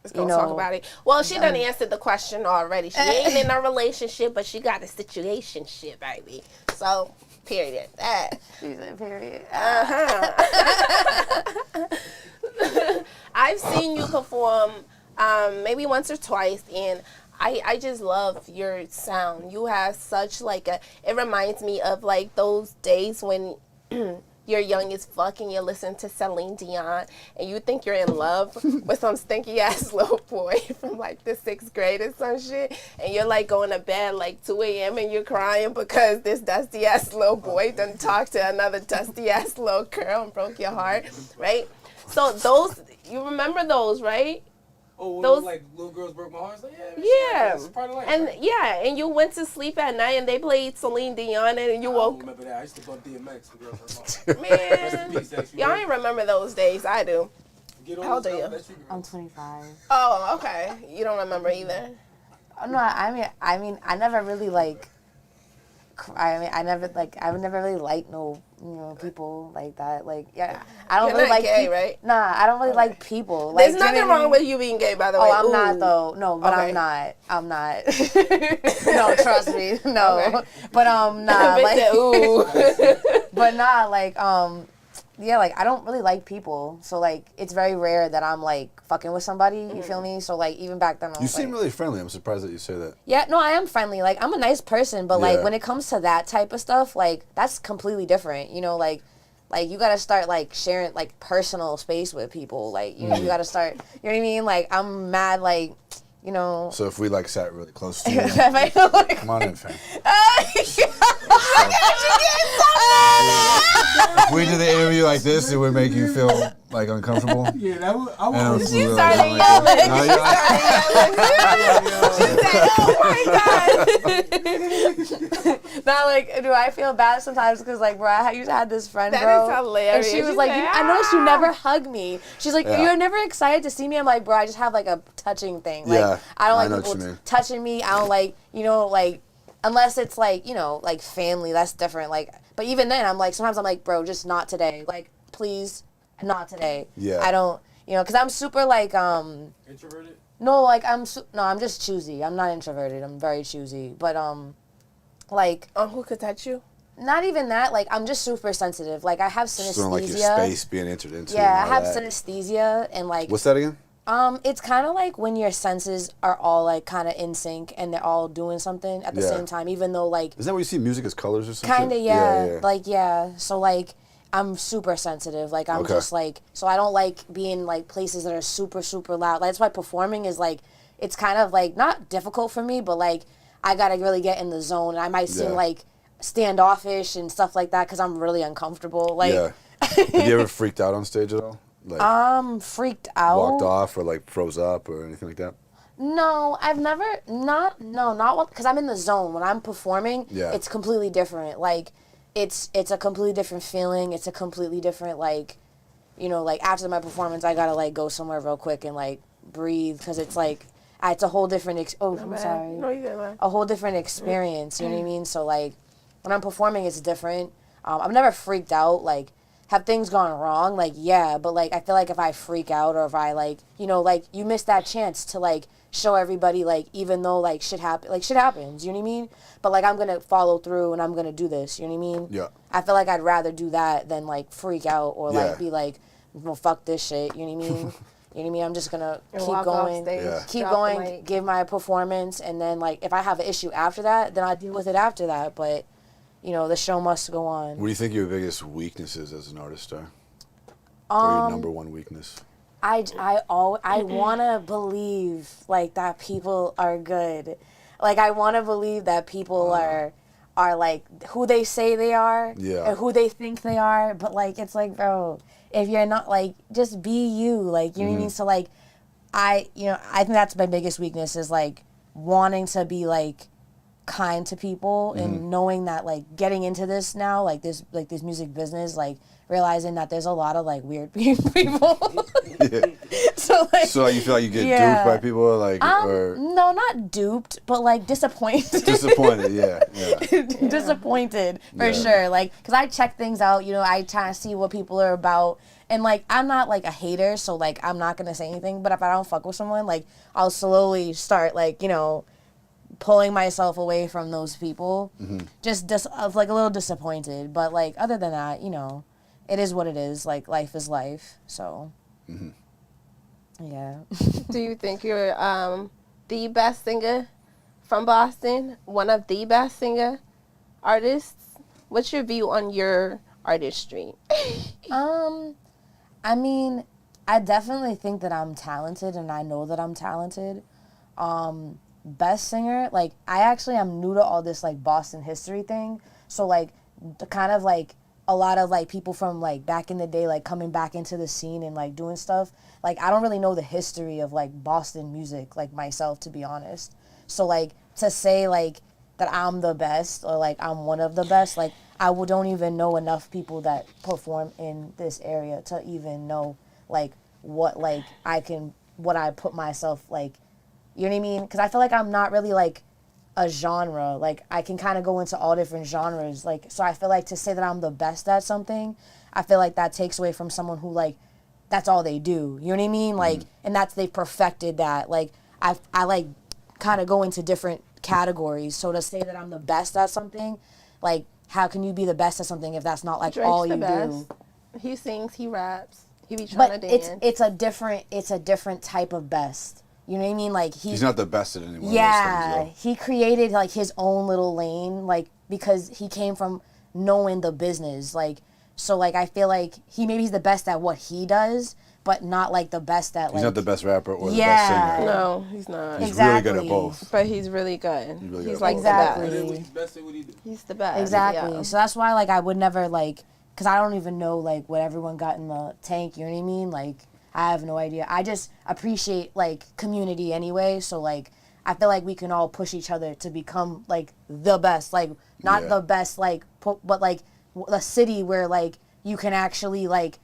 let's go talk about it. Well, she done answered the question already. She ain't in a relationship, but she got a situationship, baby. So... period. She said period. I've seen you perform maybe once or twice, and I just love your sound. You have such like it reminds me of like those days when you're young as fuck and you listen to Celine Dion and you think you're in love with some stinky ass little boy from like the 6th grade or some shit, and you're like going to bed like 2 a.m. and you're crying because this dusty ass little boy done talked to another dusty ass little girl and broke your heart, right? So those, you remember those, right? Oh, those like little girls broke my heart. Like, yeah, it's part of life, and right? yeah, and you went to sleep at night and they played Celine Dion and you woke. I remember that. I used to bump DMX. Man, y'all ain't remember those days. I do. How old are you? I'm 25. Oh, okay. You don't remember either. No, I mean, I never really like. I've never really liked people like that. Like, yeah, I don't really like gay, right? Nah, I don't really like people. Like, there's nothing wrong with you being gay, by the way. Oh, I'm not though. No, but okay. I'm not. No, trust me. No, okay. But nah, like, but nah, like yeah, like I don't really like people, so like it's very rare that I'm like fucking with somebody. You feel me? So like even back then, you seem really friendly. I'm surprised that you say that. Yeah, no, I am friendly. Like I'm a nice person, but like when it comes to that type of stuff, like that's completely different. You know, like you gotta start like sharing like personal space with people. Like you know, you gotta start. You know what I mean? Like I'm mad. Like. You know. So if we like sat really close to you, come on in, fam. If we did the interview like this, it would make you feel like uncomfortable. Yeah, that would. I would. She started yelling. She started yelling. Now, like, do I feel bad sometimes because, like, bro, I used to have this friend, that bro. That is hilarious. And she was like, I noticed you never hug me. She's like, you're never excited to see me. I'm like, bro, I just have, like, a touching thing. Like, I don't like people touching me. I don't like, you know, like, unless it's, like, you know, like, family. That's different. Like, but even then, I'm like, sometimes I'm like, bro, just not today. Like, please, not today. Yeah. I don't, you know, because I'm super, like, introverted? No, like, I'm just choosy. I'm not introverted. I'm very choosy. But, like... who could touch you? Not even that. Like, I'm just super sensitive. Like, I have synesthesia. Just don't like your space being entered into. Yeah, I have synesthesia and, like... What's that again? It's kind of like when your senses are all like kind of in sync and they're all doing something at the same time, even though like. Isn't that what you see music as colors or something? Kind of, yeah. Like, yeah. So like, I'm super sensitive. Like, I'm just like, so I don't like being like places that are super, super loud. Like, that's why performing is like, it's kind of like not difficult for me, but like, I gotta really get in the zone. And I might seem like standoffish and stuff like that because I'm really uncomfortable. Like, Have you ever freaked out on stage at all? Like, freaked out. Walked off or like froze up or anything like that? No, I've never, not because I'm in the zone. When I'm performing, it's completely different. Like, it's a completely different feeling. It's a completely different, like, you know, like after my performance, I gotta like go somewhere real quick and like breathe because it's like, it's a whole different, I'm sorry. No, you good, a whole different experience, you know what I mean? So like, when I'm performing, it's different. I've never freaked out, like, have things gone wrong? Like, yeah, but like, I feel like if I freak out or if I like, you know, like, you miss that chance to like, show everybody, like, even though like shit happens, you know what I mean? But like, I'm gonna follow through and I'm gonna do this, you know what I mean? Yeah. I feel like I'd rather do that than like freak out or like be like, well, fuck this shit, you know what I mean? You know what I mean? I'm just gonna keep going, give my performance, and then like, if I have an issue after that, then I deal with it after that, but you know, the show must go on. What do you think your biggest weaknesses as an artist are? Or your number one weakness? I want to believe like that people are good. Like, I want to believe that people are like who they say they are and who they think they are. But like, it's like, bro, if you're not, like, just be you. Like, you know what I mean? So like, I think that's my biggest weakness is like wanting to be like kind to people and knowing that like getting into this now, like this music business, like realizing that there's a lot of like weird people. So you feel like you get duped by people, like, or no, not duped, but like disappointed. Disappointed for sure. Like, cause I check things out, you know, I try to see what people are about, and like I'm not like a hater, so like I'm not gonna say anything. But if I don't fuck with someone, like I'll slowly start like, you know, pulling myself away from those people. Just like a little disappointed, but like other than that, you know, it is what it is. Like, life is life. So, yeah. Do you think you're the best singer from Boston? One of the best singer artists? What's your view on your artistry? I mean, I definitely think that I'm talented, and I know that I'm talented. Best singer, like, I actually am new to all this like Boston history thing. So like, the kind of like a lot of like people from like back in the day, like coming back into the scene and like doing stuff. Like, I don't really know the history of like Boston music, like myself, to be honest. So like, to say like that I'm the best or like I'm one of the best, like I don't even know enough people that perform in this area to even know like what I put myself like, you know what I mean? Because I feel like I'm not really like a genre. Like, I can kind of go into all different genres. Like, so I feel like to say that I'm the best at something, I feel like that takes away from someone who like, that's all they do. You know what I mean? Like, and they've perfected that. Like, I like kind of go into different categories. So to say that I'm the best at something, like, how can you be the best at something if that's not like Drake's all you best. do? He sings, he raps, he be trying to dance. It's a different type of best. You know what I mean? Like, he's not the best at any one of those things, he created like his own little lane, like, because he came from knowing the business. Like, so like, I feel like he's the best at what he does, but not like the best at like. He's not the best rapper or the best singer. No, he's not. He's really good at both. But he's really good. He's like exactly. the best. He's the best. Exactly. Yeah. So that's why like I would never like, because I don't even know like what everyone got in the tank. You know what I mean? Like, I have no idea. I just appreciate like community anyway. So like, I feel like we can all push each other to become like the best. Like, not the best like, but like a city where like you can actually like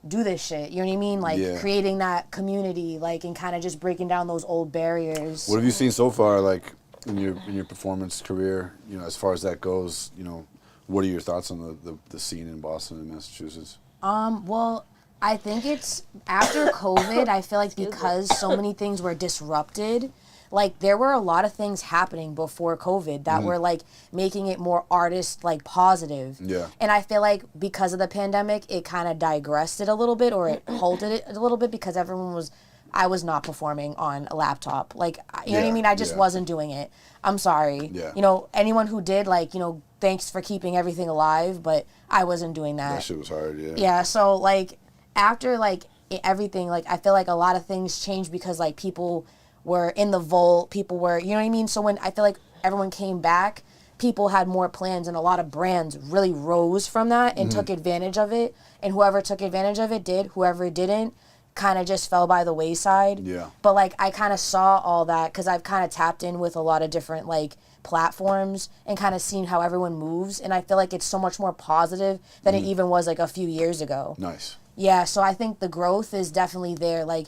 do this shit. You know what I mean? Like, creating that community, like, and kind of just breaking down those old barriers. What have you seen so far, like in your performance career? You know, as far as that goes, you know, what are your thoughts on the scene in Boston and Massachusetts? Well, I think it's after COVID, I feel like because so many things were disrupted, like there were a lot of things happening before COVID that were like making it more artist like positive. Yeah. And I feel like because of the pandemic, it kind of digressed it a little bit, or it halted it a little bit because everyone was I was not performing on a laptop. Like, you know what I Yeah, mean? I just yeah. wasn't doing it. I'm sorry. Yeah. You know, anyone who did, like, you know, thanks for keeping everything alive, but I wasn't doing that. That shit was hard, yeah. Yeah, so, like, after, like, everything, like, I feel like a lot of things changed because, like, people were in the vault, people were, you know what I mean? So when I feel like everyone came back, people had more plans, and a lot of brands really rose from that and took advantage of it. And whoever took advantage of it did. Whoever didn't kind of just fell by the wayside. Yeah. But, like, I kind of saw all that because I've kind of tapped in with a lot of different, like, platforms and kind of seen how everyone moves. And I feel like it's so much more positive than it even was, like, a few years ago. Nice. Yeah, so I think the growth is definitely there. Like,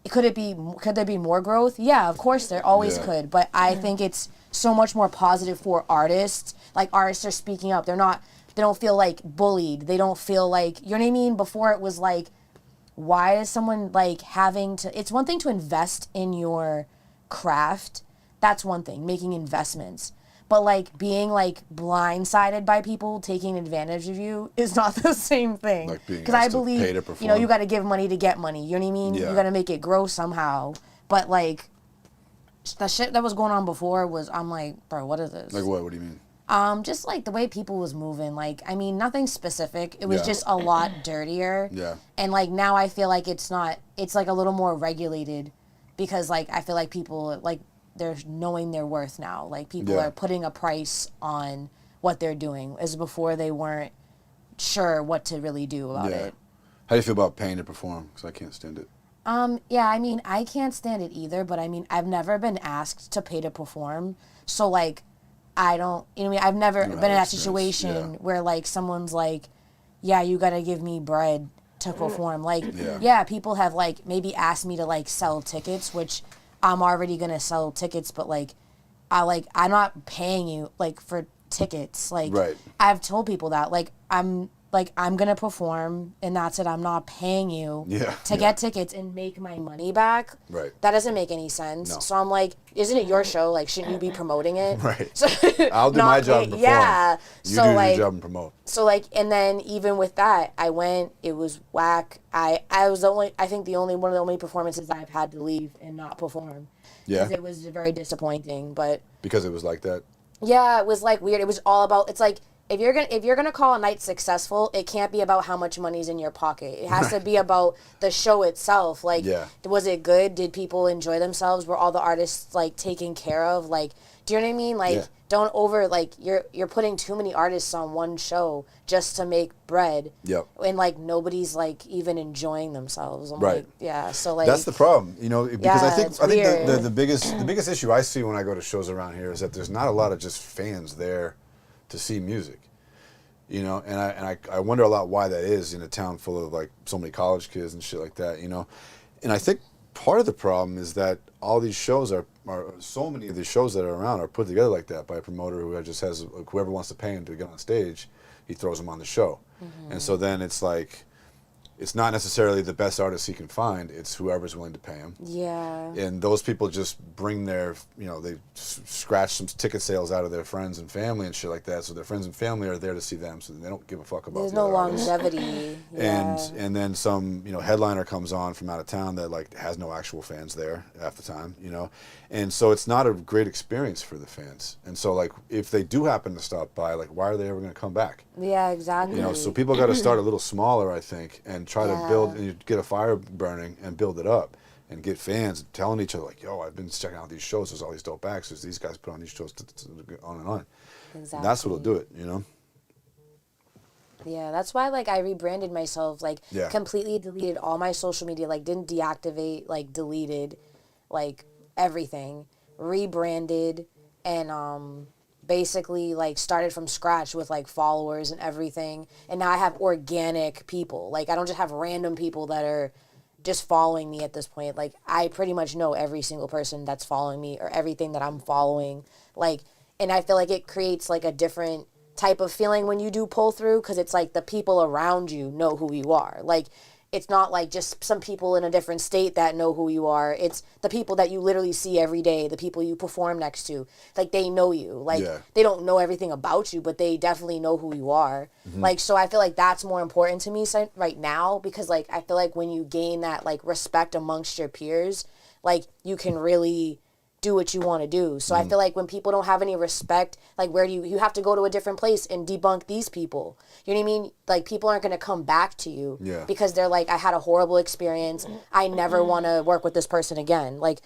could there be more growth? Yeah, of course there always Yeah. could. But I think it's so much more positive for artists. Like, artists are speaking up. They don't feel like bullied. They don't feel like, you know what I mean? Before it was like, why is someone like having to, it's one thing to invest in your craft. That's one thing, making investments. But like being like blindsided by people taking advantage of you is not the same thing. Like being Because I asked to believe, pay to you know, perform. you got to give money to get money. You know what I mean? Yeah. You got to make it grow somehow. But like the shit that was going on before was, I'm like, bro, what is this? Like what? What do you mean? Just like the way people was moving. Like, I mean, nothing specific. It was Yeah. just a lot dirtier. Yeah. And like now I feel like it's like a little more regulated because like I feel like people like they're knowing their worth now. Like people Yeah. are putting a price on what they're doing as before they weren't sure what to really do about Yeah. it. How do you feel about paying to perform? Because I can't stand it. Yeah, I mean, I can't stand it either, but I mean, I've never been asked to pay to perform. So like I don't, you know what I mean? I've never don't been have in that experience, situation yeah. where like someone's like, yeah, you got to give me bread to perform. Like, Yeah. yeah, people have like maybe asked me to like sell tickets, which I'm already going to sell tickets, but like, I'm not paying you like for tickets. Like, Right. I've told people that I'm going to perform and that's it. I'm not paying you Yeah, to yeah. get tickets and make my money back. Right. That doesn't make any sense. No. So I'm like, isn't it your show? Like, shouldn't you be promoting it? Right. So, I'll do not my job pay- and perform. Yeah. You So do like, your job and promote. so like, and then even with that, I went. It was whack. I was the only. I think one of the only performances I've had to leave and not perform. Yeah. 'Cause it was very disappointing. But Because it was like that. yeah, it was like weird. It was all about. It's like if you're gonna call a night successful, it can't be about how much money's in your pocket. It has to be about the show itself. Like, Yeah. was it good? Did people enjoy themselves? Were all the artists like taken care of? Like, do you know what I mean? Like, Yeah. don't you're putting too many artists on one show just to make bread. Yep. And like nobody's like even enjoying themselves. I'm Right. like, yeah. So like That's the problem, you know, because Yeah, I think it's the weird. biggest issue I see when I go to shows around here is that there's not a lot of just fans there to see music. You know, and I wonder a lot why that is in a town full of like so many college kids and shit like that, you know. And I think part of the problem is that all these shows are so many of the shows that are around are put together like that by a promoter who just has whoever wants to pay him to get on stage, he throws them on the show. And so then it's like, it's not necessarily the best artist he can find, it's whoever's willing to pay him. yeah. And those people just bring their, you know, they scratch some ticket sales out of their friends and family and shit like that. So their friends and family are there to see them, so they don't give a fuck about There's the no other artists. longevity. Yeah. And then some, you know, headliner comes on from out of town that like has no actual fans there half the time, you know. And so it's not a great experience for the fans. And so like if they do happen to stop by, like why are they ever going to come back? Yeah, exactly. You know, so people got to start a little smaller, I think, and try to build, Yeah. and you get a fire burning and build it up and get fans telling each other like, yo, I've been checking out these shows. There's all these dope acts. There's these guys put on these shows, on and on. Exactly. And that's what'll do it, you know? Yeah, that's why like I rebranded myself, like Yeah. completely deleted all my social media, like didn't deactivate, like deleted, like everything, rebranded, and basically like started from scratch with like followers and everything, and now I have organic people. Like I don't just have random people that are just following me at this point. Like I pretty much know every single person that's following me or everything that I'm following. Like, and I feel like it creates like a different type of feeling when you do pull through, because it's like the people around you know who you are. Like it's not like just some people in a different state that know who you are. It's the people that you literally see every day, the people you perform next to. Like, they know you. Like, they don't know everything about you, but they definitely know who you are. Like, so I feel like that's more important to me right now, because, like, I feel like when you gain that, like, respect amongst your peers, like, you can really do what you want to do. So I feel like when people don't have any respect, like, where do you have to go to a different place and debunk these people. You know what I mean? Like, people aren't going to come back to you because they're like, I had a horrible experience. I never want to work with this person again. Like,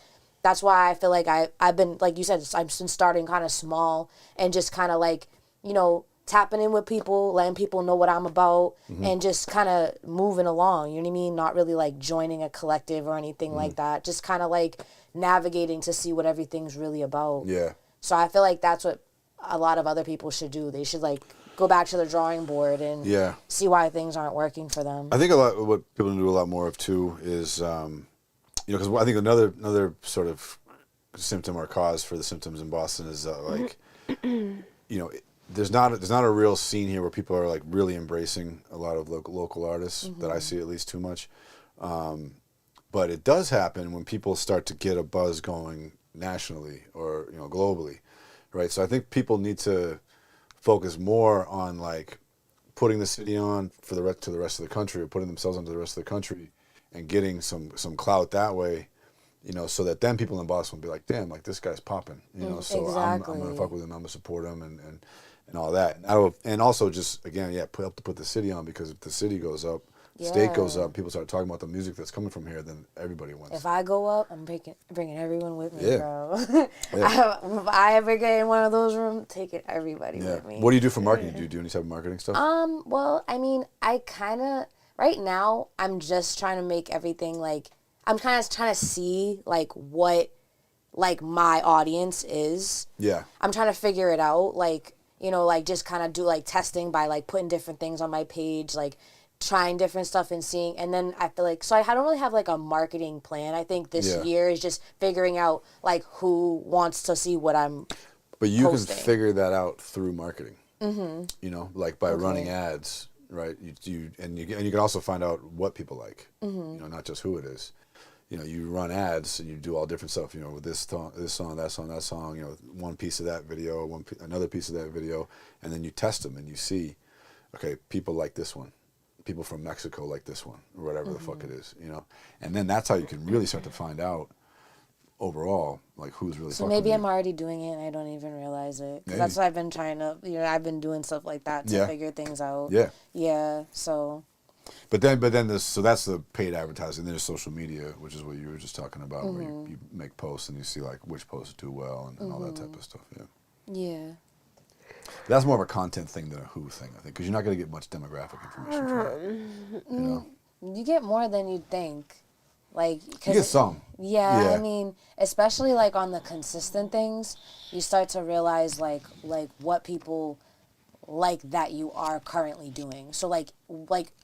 that's why I feel like I've been, like you said, I've been starting kind of small and just kind of like, you know, tapping in with people, letting people know what I'm about, and just kind of moving along, you know what I mean? Not really like joining a collective or anything like that. Just kind of like navigating to see what everything's really about. Yeah. So I feel like that's what a lot of other people should do. They should like go back to the drawing board and see why things aren't working for them. I think what people do a lot more of too is, you know, because I think another sort of symptom or cause for the symptoms in Boston is like, you know, there's not a real scene here where people are like really embracing a lot of local artists that I see at least too much. But it does happen when people start to get a buzz going nationally or, you know, globally, right? So I think people need to focus more on like putting the city on for the rest of the country, or putting themselves onto the rest of the country, and getting some clout that way, you know, so that then people in Boston will be like, damn, like this guy's popping, you know, so I'm gonna fuck with him, I'm gonna support him, and all that, and also just again, help to put the city on, because if the city goes up, state goes up, people start talking about the music that's coming from here, then everybody wins. If I go up, I'm bringing everyone with me, bro. If I ever get in one of those rooms, taking everybody with me. What do you do for marketing? Do you do any type of marketing stuff? Well, I mean, I kind of, right now, I'm just trying to make everything like, I'm kind of trying to see like what like my audience is. Yeah. I'm trying to figure it out, like, you know, like just kind of do like testing by like putting different things on my page, like trying different stuff and seeing, and then I feel like, so I don't really have like a marketing plan. I think this year is just figuring out like who wants to see what I'm But you posting. Can figure that out through marketing. You know, like by running ads, right? You can also find out what people like. You know, not just who it is. You know, you run ads and you do all different stuff. You know, with this song, that song. You know, one piece of that video, another piece of that video, and then you test them and you see, okay, people like this one. People from Mexico like this one, or whatever the fuck it is, you know? And then that's how you can really start to find out overall, like, who's really fucking maybe I'm already doing it and I don't even realize it. Because that's what I've been trying to, you know, I've been doing stuff like that to figure things out. Yeah, so. But then so that's the paid advertising. Then there's social media, which is what you were just talking about, where you make posts and you see, like, which posts do well and all that type of stuff, Yeah. That's more of a content thing than a who thing, I think, because you're not going to get much demographic information from it. You know? You get more than you'd think. Like, you get some. Yeah, I mean, especially like on the consistent things, you start to realize like what people like that you are currently doing. So like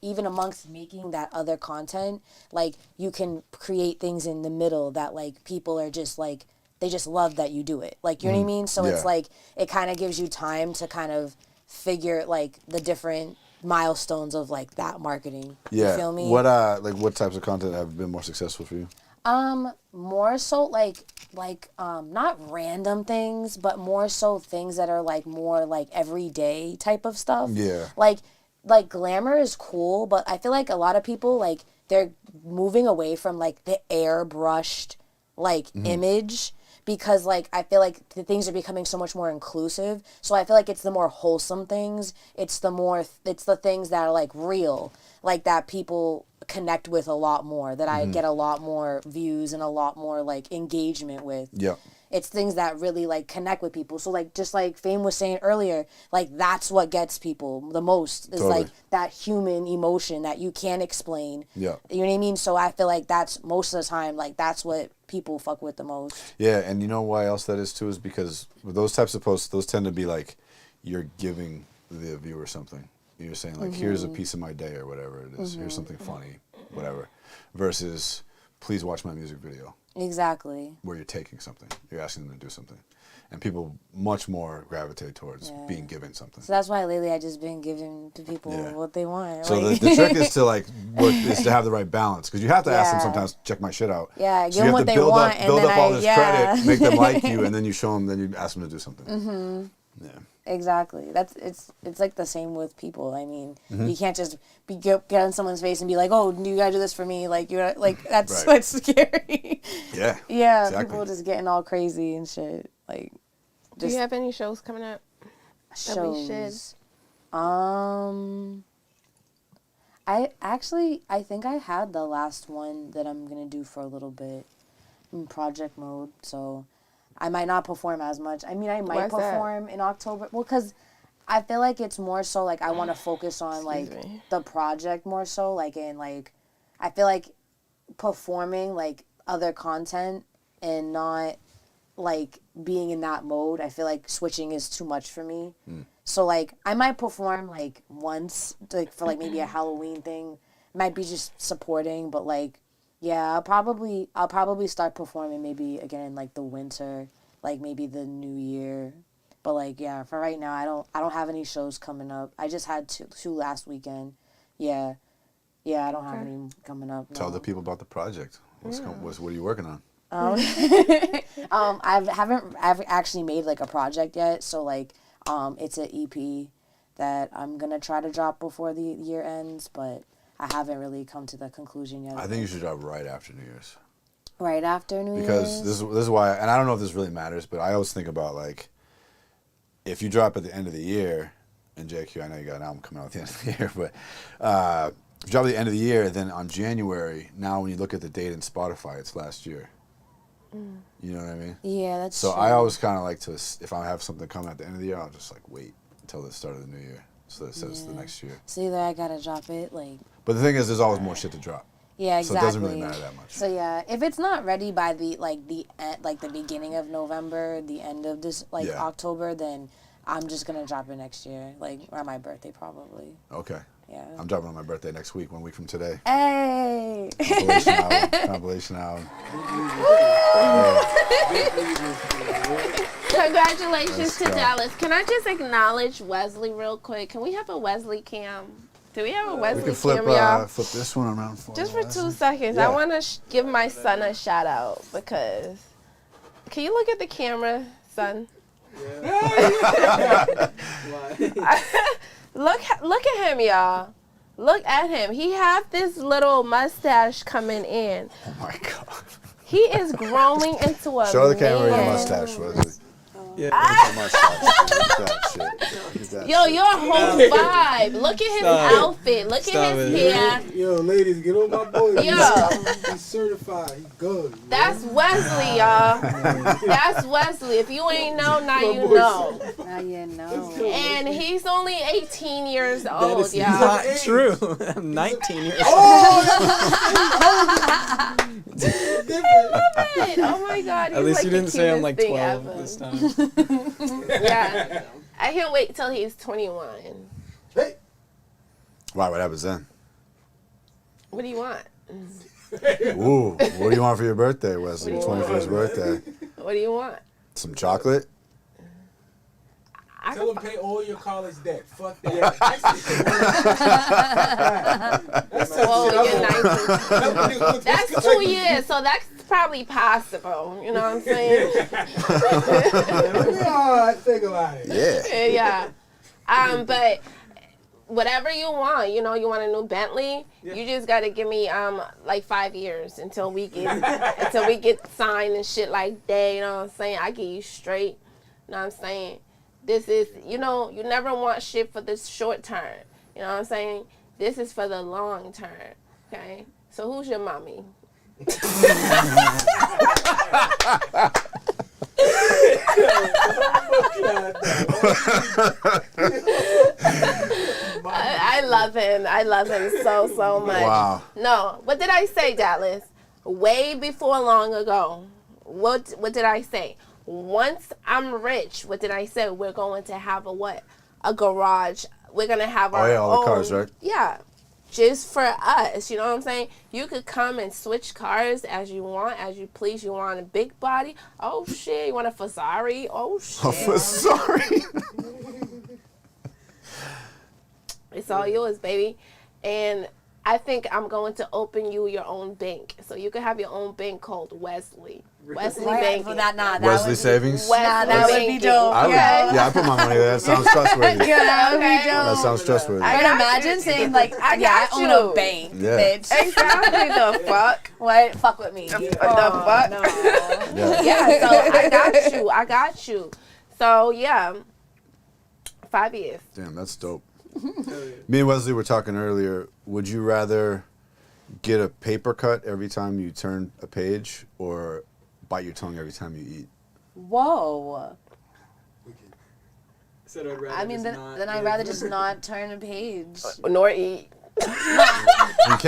even amongst making that other content, like you can create things in the middle that like people are just like, they just love that you do it. Like, you know what I mean? So it's like, it kind of gives you time to kind of figure like the different milestones of like that marketing. You feel me? What what types of content have been more successful for you? More so like not random things, but more so things that are like more like everyday type of stuff. Yeah. Like glamour is cool, but I feel like a lot of people like they're moving away from like the airbrushed like image. Because, like, I feel like the things are becoming so much more inclusive. So I feel like it's the more wholesome things. It's the things that are, like, real. Like, that people connect with a lot more. That I get a lot more views and a lot more, like, engagement with. Yeah. It's things that really, like, connect with people. So, like, just like Fame was saying earlier, like, that's what gets people the most. Is, like, that human emotion that you can't explain. Yeah. You know what I mean? So I feel like that's, most of the time, like, that's what people fuck with the most. Yeah, and you know why else that is, too? Is because with those types of posts, those tend to be, like, you're giving the viewer something. You're saying, like, here's a piece of my day or whatever it is. Here's something funny, whatever. Versus, please watch my music video. Exactly. Where you're taking something. You're asking them to do something. and people much more gravitate towards being given something. So that's why lately I just been giving to people what they want. So like. the trick is to like is to have the right balance, because you have to ask them sometimes, check my shit out. Yeah, so give them what they want, and build then up all this credit, make them like you, and then you show them, then you ask them to do something. Mm-hmm. Yeah. Exactly. It's like the same with people. I mean, you can't just get on someone's face and be like, "Oh, you gotta do this for me." Like you're like that's Right. that's scary. Yeah. Yeah. Exactly. People just getting all crazy and shit. Like, Do you have any shows coming up? shows. I think I had the last one that I'm gonna do for a little bit in project mode. So I might not perform as much. I mean, I might perform in October. Well, because I feel like it's more so like I want to focus on like the project more so. Like in like, I feel like performing like other content and not like being in that mode. I feel like switching is too much for me. So like I might perform like once like for like maybe a Halloween thing. Might be just supporting, but like. Yeah, I'll probably start performing maybe again in like the winter, like maybe the new year. But like yeah, for right now I don't have any shows coming up. I just had two last weekend. Yeah, I don't have any coming up. No. Tell the people about the project. What are you working on? I've actually made like a project yet. So like it's an EP that I'm gonna try to drop before the year ends, but. I haven't really come to the conclusion yet. I think you should drop right after New Year's. Right after New Year's? Because this is why, and I don't know if this really matters, but I always think about, like, if you drop at the end of the year, and JQ, I know you got an album coming out at the end of the year, but if you drop at the end of the year, then on January, now when you look at the date in Spotify, it's last year. You know what I mean? Yeah, that's so true. I always kind of like to, if I have something coming at the end of the year, I'll just, like, wait until the start of the new year. So it says the next year. So either I gotta drop it, like... But the thing is, there's always more shit to drop. Yeah, exactly. So it doesn't really matter that much. So yeah, if it's not ready by the beginning of November, the end of this October, then I'm just gonna drop it next year, like around my birthday probably. Okay. Yeah. I'm dropping on my birthday next week, 1 week from today. Hey. Compilation album. Congratulations to Dallas. Can I just acknowledge Wesley real quick? Can we have a Wesley cam? Do we have a Wesley we can flip, cam, y'all? flip this one around for Just for 2 seconds. Yeah. I want to give my son a shout out because... Can you look at the camera, son? Yeah. Look at him, y'all. Look at him. He have this little mustache coming in. Oh my God. He is growing into a Show the camera man. your mustache, Wesley. Yeah. Yo, your whole vibe. Look at his outfit. Look at his hair. Yo, ladies, get on my boy. Yo. He's certified. He's good. That's Wesley, y'all. That's Wesley. If you ain't know, now you know. Now you know. And he's only 18 years old, That is y'all. not true. I'm 19 years old. Oh my God. At least you didn't say I'm like 12 this time. Yeah. I can't wait till he's 21. Hey. Wow, what happens then? What do you want? Ooh, what do you want for your birthday, Wesley? Your 21st birthday. What do you want? Some chocolate? Tell him pay all your college debt. Fuck that. You're 19. That's 2 years, so that's probably possible. You know what I'm saying? Think about it. Yeah. But whatever you want, you know, you want a new Bentley, you just gotta give me like 5 years until we get signed and shit like that. You know what I'm saying? I give you straight. You know what I'm saying? This is, you know, you never want shit for this short term. You know what I'm saying? This is for the long term. Okay? So who's your mommy? I love him. I love him so much. Wow. No, what did I say, Dallas? Way before long ago. What did I say? Once I'm rich, what did I say? We're going to have a what? A garage. We're going to have our own. all the cars, right? Yeah. just for us. You know what I'm saying? You could come and switch cars as you want, as you please. You want a big body? Oh shit. You want a Ferrari? Oh shit. A Ferrari. It's all yours, baby. And I think I'm going to open you your own bank. So you can have your own bank called Wesley. Wesley Bank. Wesley Savings. That would be dope. I put my money there. That sounds trustworthy. Yeah, that would be dope. That sounds trustworthy. I can imagine saying like, I own a bank, bitch. Exactly. The fuck? What? Fuck with me. The fuck? No. Yeah, so I got you. So yeah, 5 years. Damn, that's dope. Me and Wesley were talking earlier. Would you rather get a paper cut every time you turn a page or bite your tongue every time you eat? Whoa. I mean, then I'd rather just not turn a page. Nor eat. You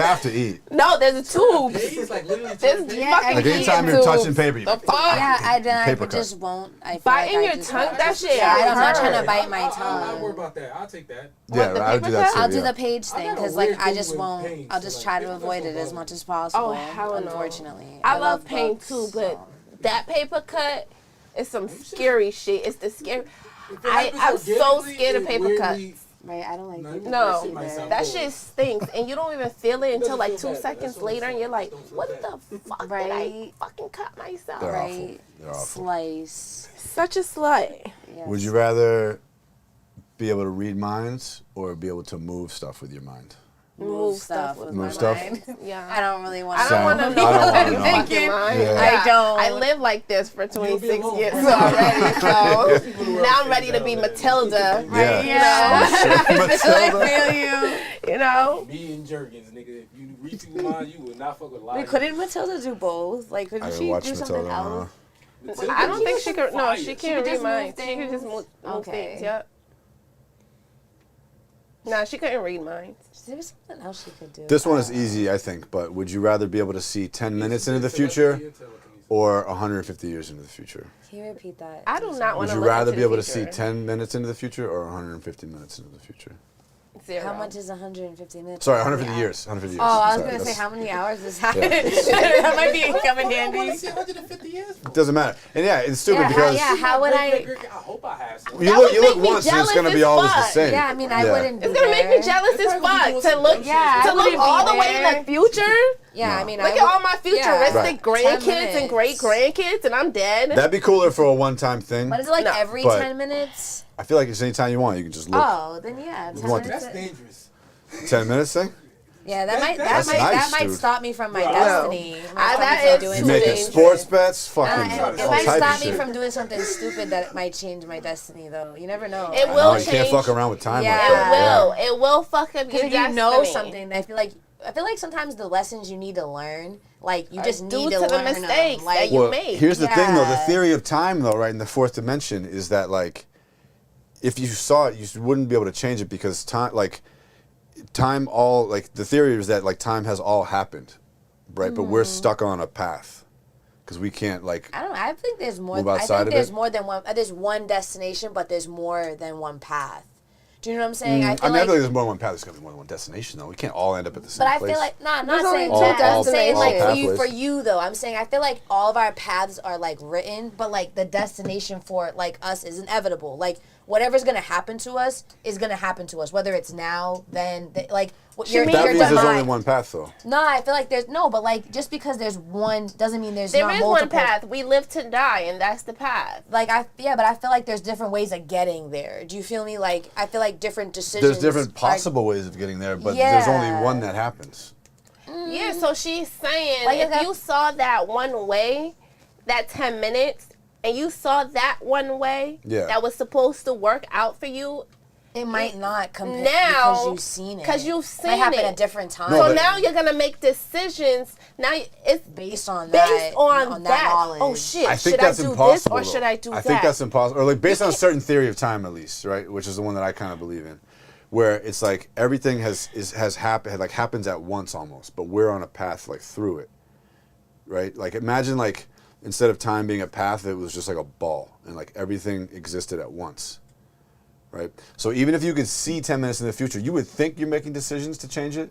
have to eat. No, there's a tube. It's like literally There's fucking Like anytime you're touching paper, you The fuck? Yeah, I Paper just won't. I feel Biting like your I just tongue, won't. that shit. Yeah, I'm not trying to hurt. bite my I don't worry tongue. about that. I'll take that. Yeah, the I would do paper that cut? too. I'll do yeah. the page thing got a because like weird I thing just with won't. pain, I'll so, just like, try to paper avoid cuts it don't as bother much me. as possible. Oh, hell no. Unfortunately, I love pain books, too, but so. that paper cut is some scary shit. It's the scary. If it happens I'm so organically, scared of it paper weirdly- cuts. Right, I don't like No, paper No, cuts shit might either. sound that cool. shit stinks, and you don't even feel it until doesn't like feel 2 bad. seconds That's what I'm later, and you're like, saying. Don't feel what bad. the fuck did I Right. fucking cut myself? They're awful. Right, They're awful. slice. Such a slut. Yes. Would you rather be able to read minds or be able to move stuff with your mind? Move stuff with Move my stuff? mind. Yeah. I don't really want. I don't want to I know don't what wanna I'm know. fucking mind. Yeah. I don't. I live like this for 26 alone. years already, so now I'm ready to be Matilda. Yeah. Yeah. Matilda. I feel you. You know? Me and Jergens, nigga. If you read people's mind, you would not fuck with lies. Wait, couldn't Matilda do both? Like, I couldn't didn't she watch do something Matilda. else? I don't think she could. No, fire. she She can't could read just move minds. She could things? just move Okay. things. Yep. Nah, she couldn't read minds. There was something else she could do. This one is easy, I think, but would you rather be able to see 10 minutes into the future or 150 years into the future? Can you repeat that? I do not want Would to. you rather be able to see 10 minutes into the future or 150 minutes into the future? Zero. How much is 150 minutes? Sorry, 150 years. 150 years. Oh, I was Sorry, going to say that's- how many hours is that? Yeah. That might be coming I want handy. to see 150 years. It doesn't matter. And yeah, it's stupid Yeah, because how would I? I hope I have some. you That look, would you look make me once and it's jealous going to be as always the fuck. same. Yeah, I mean, I wouldn't be It's gonna make me there. jealous as fuck to look. Yeah, I to look wouldn't all be the way in there. the future. Yeah, I mean, Look at all my futuristic Right. 10 grandkids and great minutes. grandkids, and I'm dead. That'd be cooler for a one-time thing. But is it like No. every But- 10 minutes? I feel like it's anytime you want, you can just look. Oh, then yeah. 10 want minutes. That's dangerous. 10 minutes thing? Yeah, that might That's nice, that might dude. stop me from my Wow. destiny. It might stop that me from is doing You too making dangerous. sports bets? Fucking It all might type stop of me shit. from doing something stupid that might change my destiny, though. You never know. It No, will you can't change. fuck around with time Yeah. like It that. will. It will fuck up your Because if destiny. you know something, I feel like sometimes the lessons you need to learn, like you just due need to to the learn mistakes them. Like, that you Well, made. here's the thing, though. The Yeah. theory of time, though, right, in the fourth dimension is that, like, if you saw it, you wouldn't be able to change it because time all, like, the theory is that, like, time has all happened, right? But we're stuck on a path because we can't, like, I don't know. I think there's more. Move I outside think of there's it? more than one. There's one destination, but there's more than one path. Do you know what I'm saying? I feel like there's more than one path. There's going to be more than one destination, though. We can't all end up at the same But I place. feel like I'm There's not only saying two that. I'm saying destinations. like All for pathways. you though. I'm saying I feel like all of our paths are like written, but like the destination for like us is inevitable. Like whatever's gonna happen to us is gonna happen to us, whether it's now, then, like your that means there's demise. only one path, though. No, I feel like there's no, but like just because there's one doesn't mean there's There not is multiple. one path. We live to die, and that's the path. Like but I feel like there's different ways of getting there. Do you feel me? Like I feel like different decisions. There's different are- possible ways of getting there, but there's only Yeah. one that happens. Yeah, so she's saying Like, if that- you saw that one way, that 10 minutes, and you saw that one way Yeah. that was supposed to work out for you, It might not compare now because you've seen it. because you've seen might happen it. at different times. No, So but- now you're gonna make decisions. Now it's based on based on that that. knowledge. Oh shit! I think should that's I do impossible. this or should though. I do I that? think that's impossible, or like based on a certain theory of time, at least, right? Which is the one that I kind of believe in, where it's like everything has happened, like happens at once almost, but we're on a path like through it, right? Like imagine like instead of time being a path, it was just like a ball, and like everything existed at once, right? So even if you could see 10 minutes in the future, you would think you're making decisions to change it,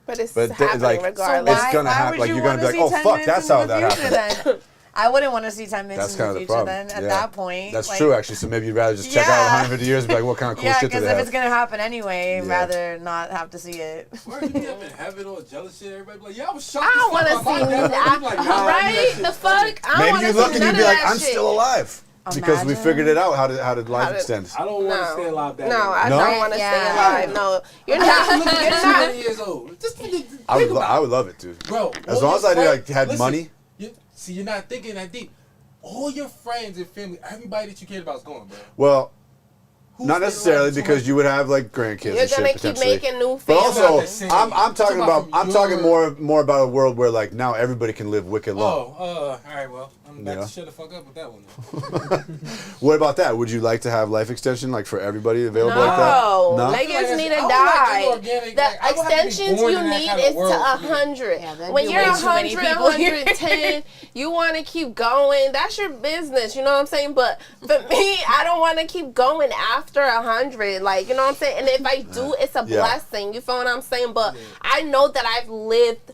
But it's But happening like, regardless. it's gonna happen. Like you're gonna be like, oh fuck, that's how that happened. I wouldn't want to see 10 minutes That's in kind the of the future problem. then, at that point. That's like, true, actually. So maybe you'd rather just check out 150 years and be like, what kind of cool yeah, shit do because they if have? it's going to happen anyway, Yeah. rather not have to see it. Why you ever in heaven or jealous shit? Everybody be like, yeah, I was shocked. I don't want to see that. Right? The fuck? I don't Maybe want you to look see and none you'd be of like, that I'm shit. still alive. Because we figured it out, how did life extend. I don't want to stay alive that No, long. I don't want to stay alive. No, you're not. Look You're at not. 20 years old. Just think I about would love it, dude. Bro, As all long as your I friends- had listen, money. See, you're not thinking that deep. All your friends and family, everybody that you cared about is gone, bro. Well, Who's not still necessarily alive? because you would have like grandkids You're and shit gonna keep potentially. making new But families. also, I'm talking Talking about about I'm talking your- more about a world where like now everybody can live wicked long. All right, well, I'm about Yeah. to shut the fuck up with that one. What about that? Would you like to have life extension like for everybody available like that? No, No. niggas need to I would like die. inorganic, The like, I would have to be extensions born you in that need kind of is to world. 100. Yeah, that'd When be you're way too many 100, people here. 110, you want to keep going. That's your business, you know what I'm saying? But for me, I don't want to keep going after 100. Like, you know what I'm saying? And if I do, it's a Yeah. blessing. You feel what I'm saying? But I know that I've lived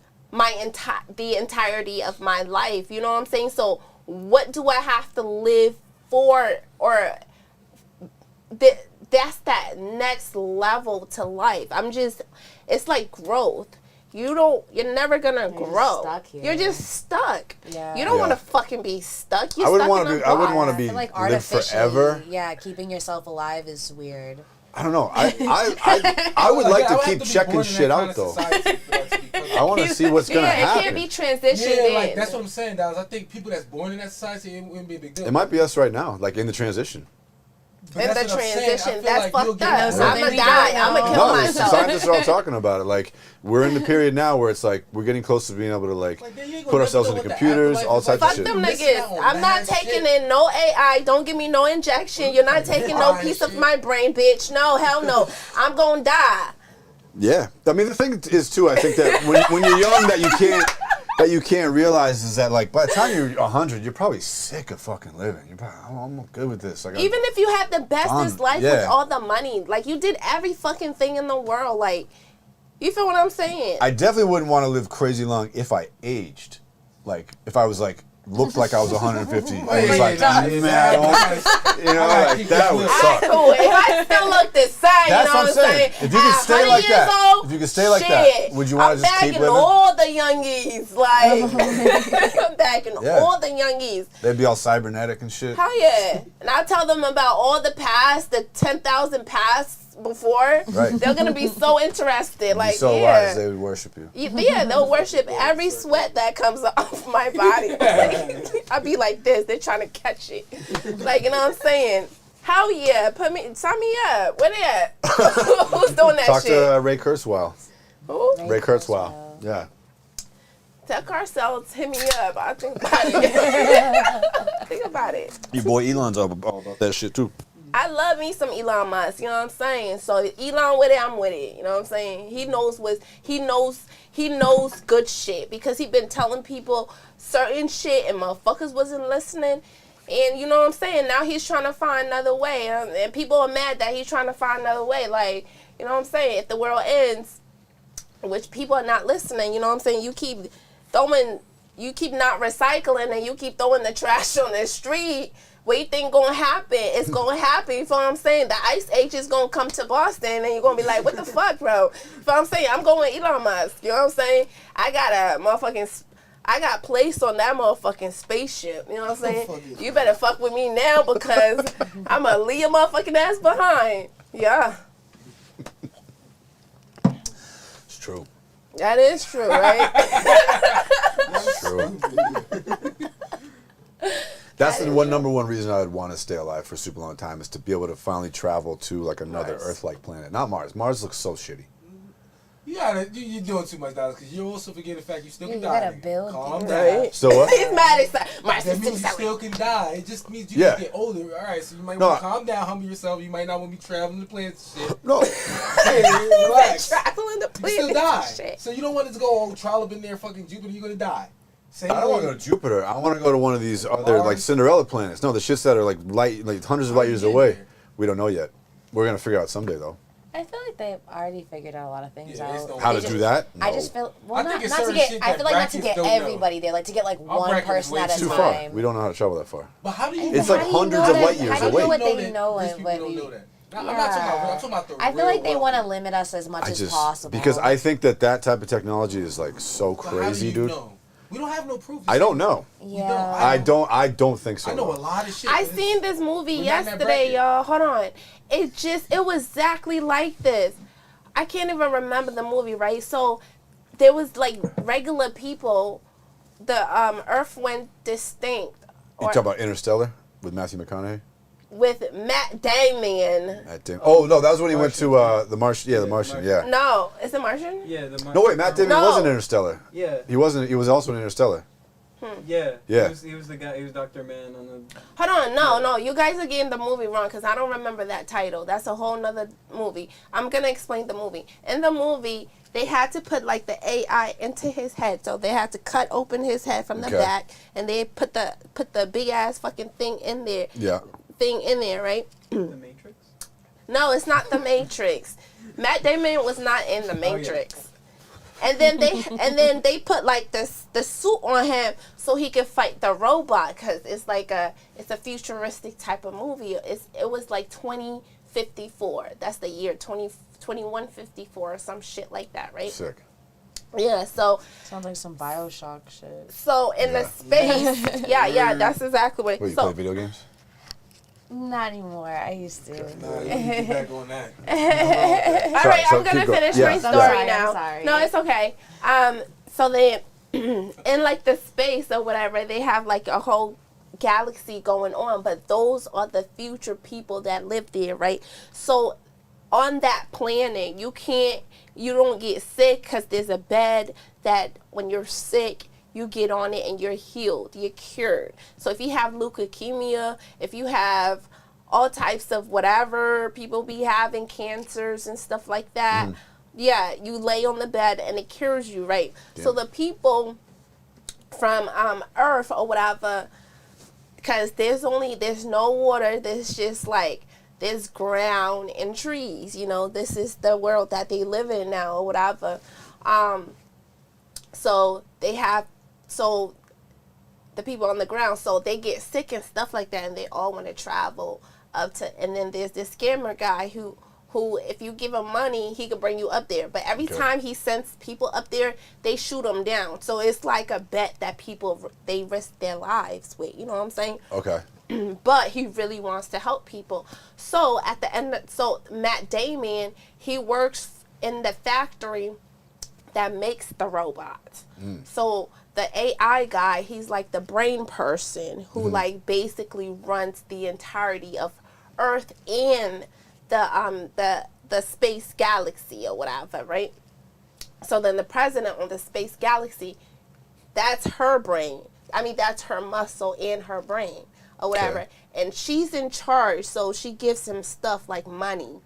the entirety of my life. You know what I'm saying? So what do I have to live for? Or that's that next level to life. It's like growth. You're never gonna grow. Stuck here. You're just stuck. Yeah. You don't Yeah. want to fucking be stuck. You're I wouldn't want want to to be. I wouldn't want to I be feel like live forever. yeah, keeping yourself alive is weird. I don't know. I would like to keep checking shit out though. I want to see what's gonna Yeah, it happen. can't be transitioned Yeah, in. like that's what I'm saying, Dallas. I think people that's born in that society, it wouldn't be a big deal. It might be us right now, like in the transition. But in the that's what I'm saying. I transition, feel that's like you'll fucked get up. that I'm something gonna we die. don't I'm gonna know. kill No, myself. scientists are all talking about it. Like we're in the period now where it's like we're getting close to being able to like Like, you ain't gonna put ourselves never into know what the computers, afterlife all is like. types of Fuck shit. them Missing niggas. out on I'm not mad taking shit. in no AI. Don't give me no injection. You're not taking no Fine piece of shit. my brain, bitch. No, hell no. I'm gonna die. Yeah, I mean the thing is too. I think that when you're young, that you can't realize is that like by the time you're 100, you're probably sick of fucking living. You're probably, oh, I'm good with this. Like, Even if you had the bestest life with yeah. all the money, like you did every fucking thing in the world, like you feel what I'm saying? I definitely wouldn't want to live crazy long if I aged. Like if I was like looked like I was 150. And was like, man, I don't- you know, like that would suck. Cool. If I still look the same, That's you know what I'm saying. If you could at stay 100 like years that, old, if you could stay like shit, that, would you wanna I'm just keep bagging living? all the youngies, like I'm bagging Yeah. all the youngies. They'd be all cybernetic and shit. Hell yeah. And I tell them about all the past, the 10,000 past before. Right. They're going to be so interested. You'd Like, be so yeah. wise, they would worship you. Yeah, they'll worship every sweat that comes off my body. I'd be like this. They're trying to catch it. Like, you know what I'm saying? Hell yeah. Sign me up. Where they at? Who's doing that Talk shit? to Ray Kurzweil. Who? Ray Kurzweil. Yeah. Tell Carcel to hit me up. I think about it. Think about it. Your boy Elon's all about that shit too. I love me some Elon Musk, you know what I'm saying? So Elon with it, I'm with it. You know what I'm saying? He knows good shit because he been telling people certain shit and motherfuckers wasn't listening. And you know what I'm saying? Now he's trying to find another way. And people are mad that he's trying to find another way. Like, you know what I'm saying? If the world ends, which people are not listening, you know what I'm saying? You keep not recycling and you keep throwing the trash on the street. What you think gonna happen? It's gonna happen. You feel what I'm saying? The ice age is gonna come to Boston and you're gonna be like, what the fuck, bro? You feel what I'm saying? I'm going Elon Musk. You know what I'm saying? I got placed on that motherfucking spaceship. You know what I'm saying? You better fuck with me now because I'm gonna leave your motherfucking ass behind. Yeah. It's true. That is true, right? It's true. That's the number one reason I would want to stay alive for a super long time is to be able to finally travel to like another Earth-like planet. Not Mars. Mars looks so shitty. You're doing too much, Dallas, because you're also forgetting the fact you still can die. gotta build Calm it. down. Right? So what? He's mad excited. Mars That is means you 6 still can die. It just means you Yeah. can get older. All right, so you might No, want to calm down, humble yourself. You might not want to be traveling the planets and shit. No. Hey, relax. traveling the You still planet. die. Shit. So you don't want it to go troll up in there, fucking Jupiter. You're gonna die. Same I don't want to way. go to Jupiter. I want to go to one of these other like Cinderella planets. No, the shits that are like hundreds of light years away. We don't know yet. We're gonna figure out someday though. I feel like they've already figured out a lot of things out. How to do that? I just feel I not think it's to certain get. shit I that feel like not to brackets get don't know. everybody there, like to get like Our one bracket is person way at a Too time. far. We don't know how to travel that far. But how do you? It's How like do you hundreds know of that? light years How do you away. know what know they that. know These and people what don't we- know that. I'm not talking about the I feel like they real want to wealth. limit us as much I as just possible. because I think that type of technology is like so But how do crazy, you dude. know? We don't have no proof. I don't know. Yeah. I don't think so. I know a though. lot of shit. I but it's- seen this movie we're not in that yesterday, bracket. y'all. Hold on. It was exactly like this. I can't even remember the movie, right? So there was like regular people. The Earth went distinct. You talk about Interstellar with Matthew McConaughey? With Matt Damon. Oh no, that was when he went to the Martian. Yeah, the Martian. Yeah. No, is it Martian? Yeah, the No wait, Matt Damon No. wasn't Interstellar. Yeah, He wasn't. He was also in Interstellar. yeah. Yeah. He was the guy. He was Dr. Man on the. Hold on, no, you guys are getting the movie wrong because I don't remember that title. That's a whole nother movie. I'm gonna explain the movie. In the movie, they had to put like the AI into his head, so they had to cut open his head from the Okay. back, and they put the big ass fucking thing in there. Yeah. Thing in there, right? The Matrix. No, it's not the Matrix. Matt Damon was not in the Matrix. And then they put like the suit on him so he could fight the robot because it's a futuristic type of movie. It was like 2054. That's the year 2154 or some shit like that, right? Sick. Yeah. So Sounds like some Bioshock shit. so in the space, yeah, that's exactly what. Wait, you So play video games? Not anymore. I used to. Nah, you need to get back on that. All Sorry, right, so I'm gonna keep going. finish Yeah, my yeah. story sorry, now. I'm sorry. No, it's okay. So they in like the space or whatever, they have like a whole galaxy going on, but those are the future people that live there, right? So on that planet, you don't get sick because there's a bed that when you're sick, you get on it and you're healed, you're cured. So if you have leukemia, if you have all types of whatever people be having, cancers and stuff like that, yeah, you lay on the bed and it cures you, right? So the people from Earth or whatever, because there's no water, there's just like there's ground and trees, you know, this is the world that they live in now or whatever. So the people on the ground, so they get sick and stuff like that, and they all want to travel up to. And then there's this scammer guy who if you give him money, he could bring you up there. But every time he sends people up there, they shoot him down. So it's like a bet that they risk their lives with. You know what I'm saying? Okay. But he really wants to help people. So at the end, so Matt Damon, he works in the factory that makes the robots. So the AI guy, he's like the brain person who like basically runs the entirety of Earth and the space galaxy or whatever, right? So then the president on the space galaxy, that's her brain. I mean, that's her muscle and her brain or whatever. Okay. And she's in charge, so she gives him stuff like money.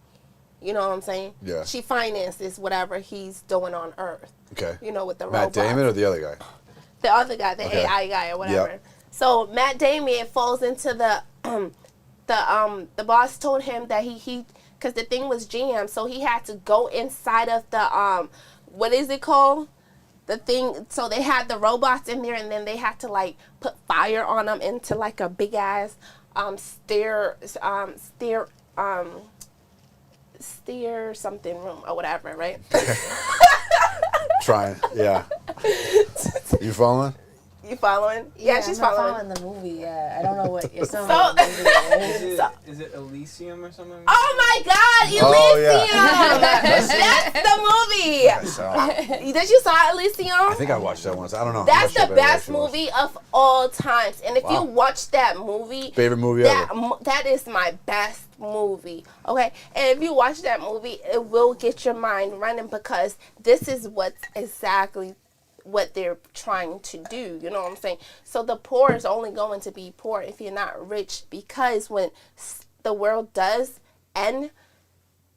You know what I'm saying? Yeah. She finances whatever he's doing on Earth. Okay. You know, with the Matt robots. Damon or the other guy? The other guy, the Okay. AI guy or whatever. Yep. So Matt Damon falls into the boss told him that he because the thing was jammed, so he had to go inside of the what is it called? The thing. So they had the robots in there, and then they had to like put fire on them into like a big ass steer something room or whatever, right? Trying. Yeah. You following? You following? Yeah, she's I'm not following. the movie. Yeah, I don't know what you're saying. Is it Elysium or something? Oh my God, Elysium! Oh, That's the movie. Did you saw Elysium? I think I watched that once. I don't know. That's I'm not sure the if I best actually watched movie of all times. And if Wow. you watch that movie, Favorite movie ever. that is my best movie. Okay, and if you watch that movie, it will get your mind running because this is exactly what they're trying to do. You know what I'm saying? So the poor is only going to be poor if you're not rich, because when the world does end,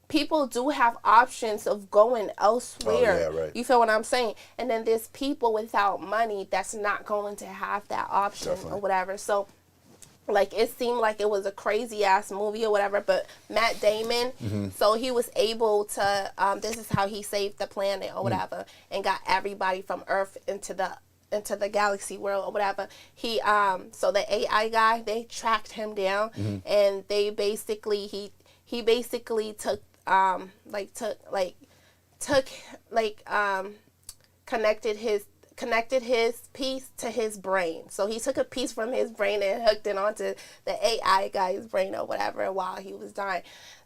people do have options of going elsewhere. Oh, yeah, right. You feel what I'm saying? And then there's people without money that's not going to have that option or Definitely. whatever. So like it seemed like it was a crazy ass movie or whatever, but Matt Damon, so he was able to this is how he saved the planet or whatever and got everybody from Earth into the galaxy world or whatever. He so the AI guy, they tracked him down and they basically he basically took connected his piece to his brain. So he took a piece from his brain and hooked it onto the AI guy's brain or whatever while he was dying.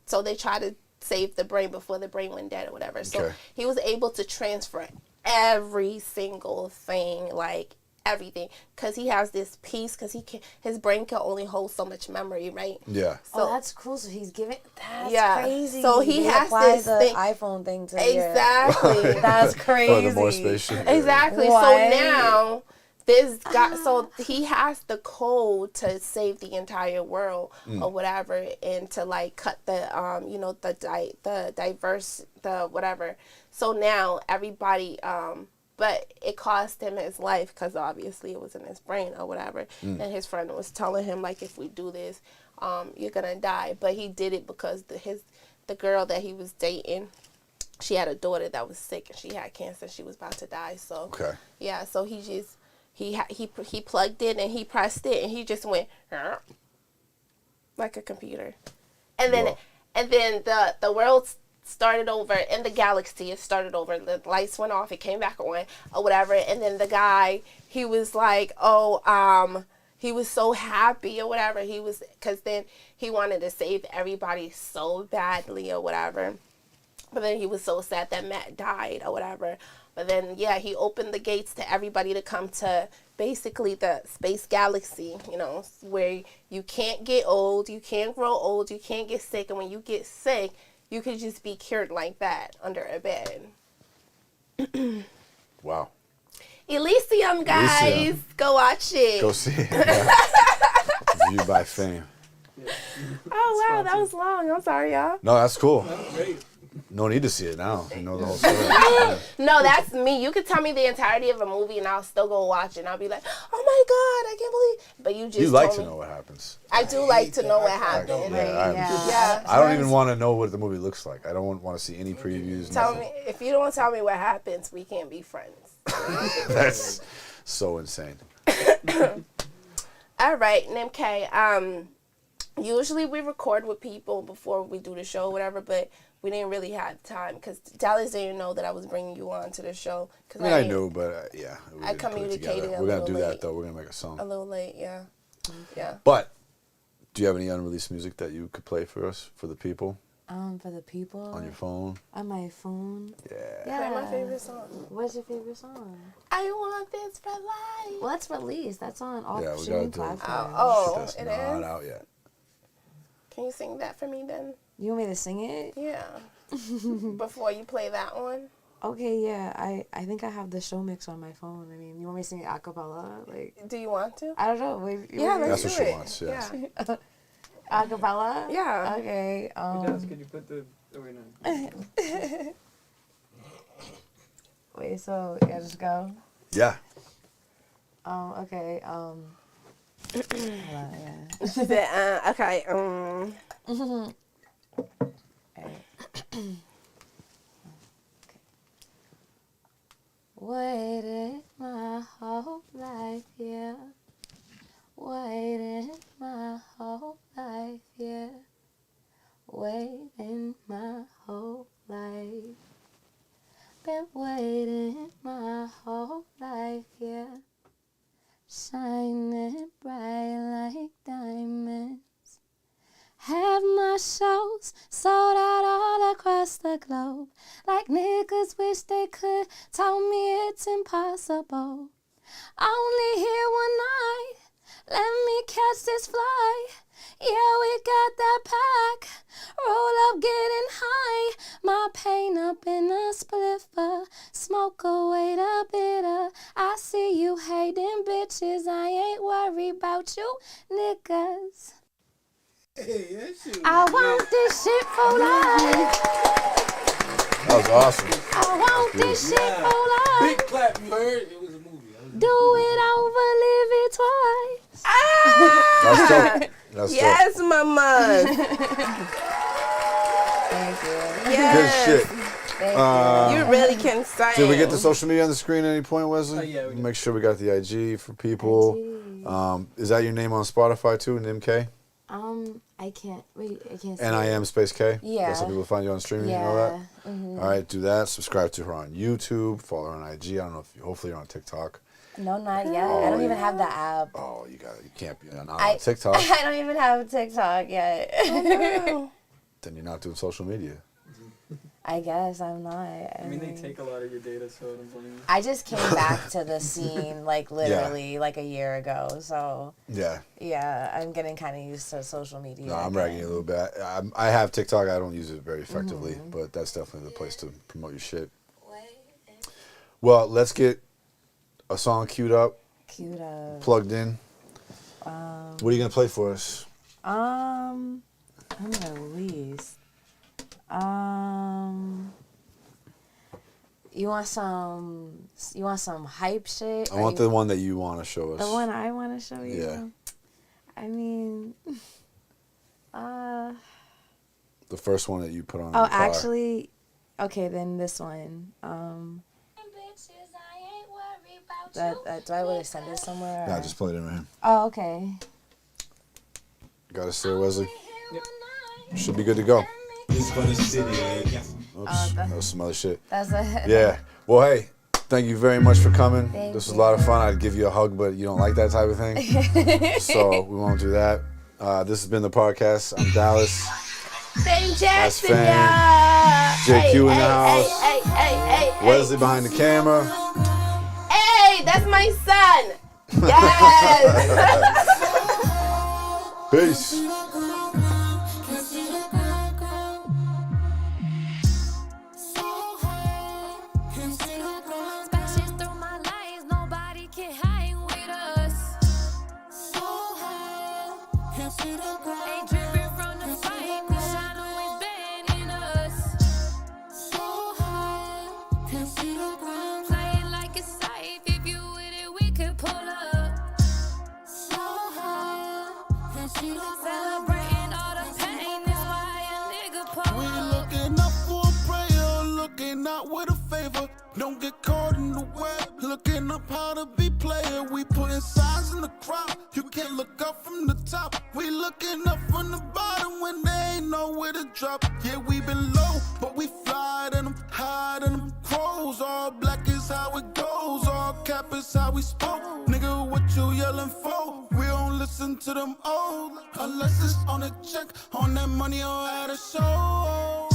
So they tried to save the brain before the brain went dead or whatever. So he was able to transfer every single thing, like everything, because he has this piece, because his brain can only hold so much memory, right? Yeah. So that's cool. So he's giving. That's crazy. So he has applied this the thing. iPhone thing to Exactly. That's crazy. For the more spaceship. Exactly. What? So now this guy, so he has the code to save the entire world or whatever, and to like cut the the whatever. So now everybody but it cost him his life because obviously it was in his brain or whatever. And his friend was telling him, like, if we do this, you're going to die. But he did it because the girl that he was dating, she had a daughter that was sick and she had cancer. She was about to die. So, yeah, so he just, he plugged it and he pressed it and he just went, like a computer. And then the world started over in the galaxy. It started over. The lights went off. It came back on or whatever. And then the guy, he was like, he was so happy or whatever. He was, because then he wanted to save everybody so badly or whatever. But then he was so sad that Matt died or whatever. But then, yeah, he opened the gates to everybody to come to basically the space galaxy, you know, where you can't get old, you can't grow old, you can't get sick. And when you get sick, you could just be cured like that under a bed. Wow. Elysium, guys. Elysium. Go watch it. Go see it. Yeah. Viewed by Fame. Oh, wow. That was long. I'm sorry, y'all. No, that's cool. That's great. No need to see it now. You know the whole story. No, that's me. You could tell me the entirety of a movie and I'll still go watch it. And I'll be like, oh my God, I can't believe. But you just like to know what happens. I do like to know what happens. I don't even want to know what the movie looks like. I don't want to see any previews. Tell me, if you don't tell me what happens, we can't be friends. That's so insane. All right, NMK. Usually we record with people before we do the show or whatever, but we didn't really have time because Dallas didn't know that I was bringing you on to the show. I mean, I knew, but yeah. I communicated We're going to do that, though. We're going to make a song. A little late, yeah. Yeah. But do you have any unreleased music that you could play for us, for the people? For the people? On your phone? On my phone? Yeah. Play my favorite song. What's your favorite song? I Want This for Life. Well, that's released. That's on all streaming platforms. That's it not is? out yet. Can you sing that for me then? You want me to sing it? Yeah. Before you play that one? Okay, yeah. I think I have the show mix on my phone. I mean, you want me to sing it a cappella? Like, do you want to? I don't know. Wait, let's do it. That's what she wants, yeah. A cappella? Yeah. Okay. Could you put the... Oh, wait, no. Wait, so yeah, just go? Yeah. Okay. She said, okay. Waited my whole life, yeah. Waited my whole life, yeah. Waiting my whole life. Been waiting my whole life, yeah. Shining bright like diamonds. Have my shows sold out all across the globe. Like niggas wish they could, told me it's impossible. Only here one night, let me catch this flight. Yeah, we got that pack, roll up getting high. My pain up in a spliffer, smoke away the bitter. I see you hating bitches, I ain't worried about you niggas. Hey, that shit. I want this shit for life. That was awesome. I want this shit for life. Big clap, you heard? It was a movie. Do it over, live it twice. That's dope. That's Yes, mama. Thank you. dope. Yes. Good shit. Thank you. You really can sing. Did we get the social media on the screen at any point, Wesley? Yeah, we did. Make sure we got the IG for people. Is that your name on Spotify too, NimK? I can't. Wait, I can't. NIM space K? Yeah. That's how people find you on streaming, Yeah. you know that? Mm-hmm. All right, do that. Subscribe to her on YouTube. Follow her on IG. I don't know if hopefully you're on TikTok. No, not yet. I don't even have the app. Oh, you can't be on I, TikTok. I don't even have TikTok yet. Then you're not doing social media. I guess I'm not. I mean, they take a lot of your data, so I don't blame you. I just came back to the scene like literally like a year ago, so Yeah. I'm getting kind of used to social media. No, I'm ragging you a little bit. I have TikTok. I don't use it very effectively, but that's definitely the place to promote your shit. Well, let's get a song queued up, plugged in. What are you gonna play for us? I'm gonna release. You want some hype shit? I want the one that you want to show us. The one I want to show you. Yeah. I mean, The first one that you put on. oh, in the car. actually, okay, then this one. Do I want to send it somewhere? Nah, or- just play it in right here. Oh, okay. Got us there, Wesley. Should be good to go. It's for the city, yeah. Oops, that was some other shit. That's a Yeah. Well, hey, thank you very much for coming. Thank This was a you. lot of fun. I'd give you a hug, but you don't like that type of thing. So we won't do that. This has been the podcast. I'm Dallas. Same That's Jackson, fame. y'all. JQ in the house. Hey. Wesley behind the camera. Hey, that's my son. Yes. Peace. Splashes through my life, nobody can hang with us. Ain't dripping from the flame, we shine always been in us. Playing like it's safe, if you with it, we could pull up. Celebrating all the pain, that's why a nigga pull We up. looking up for a prayer, looking out with a favor. Don't get caught in the web, looking up how to be player. We putting signs in the crowd, you can't look up from the top. We looking up from the bottom when they ain't nowhere to drop. Yeah, we been low, but we fly than them, high than them crows. All black is how it goes, all cap is how we spoke. Nigga, what you yelling for? We don't listen to them old, unless it's on a check, on that money or at a show.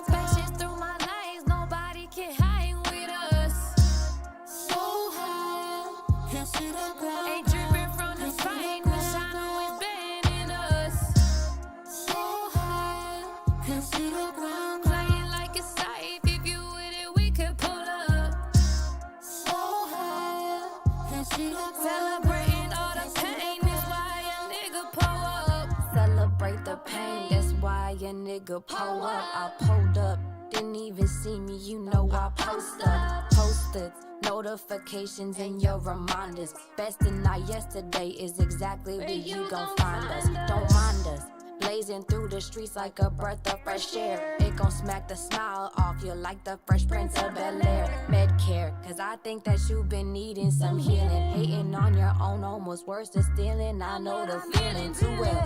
Splashes through my life, nobody can hang with us. Ain't dripping from the flame, we shine always been in us. Playing like it's safe, if you with it, we could pull up. Celebrating all the pain, that's why a nigga pull up. Celebrate the pain, that's why a nigga pull up. I pulled up, didn't even see me, you know I post up. Posted notifications and your reminders. Best than not yesterday is exactly where you gon' find us. Don't mind us. Blazing through the streets like a breath of fresh air. It gon' smack the smile off you like the Fresh Prince of Bel-Air. Medcare, cause I think that you been needing some healing. Hating on your own almost worse than stealing. I know the feeling too well.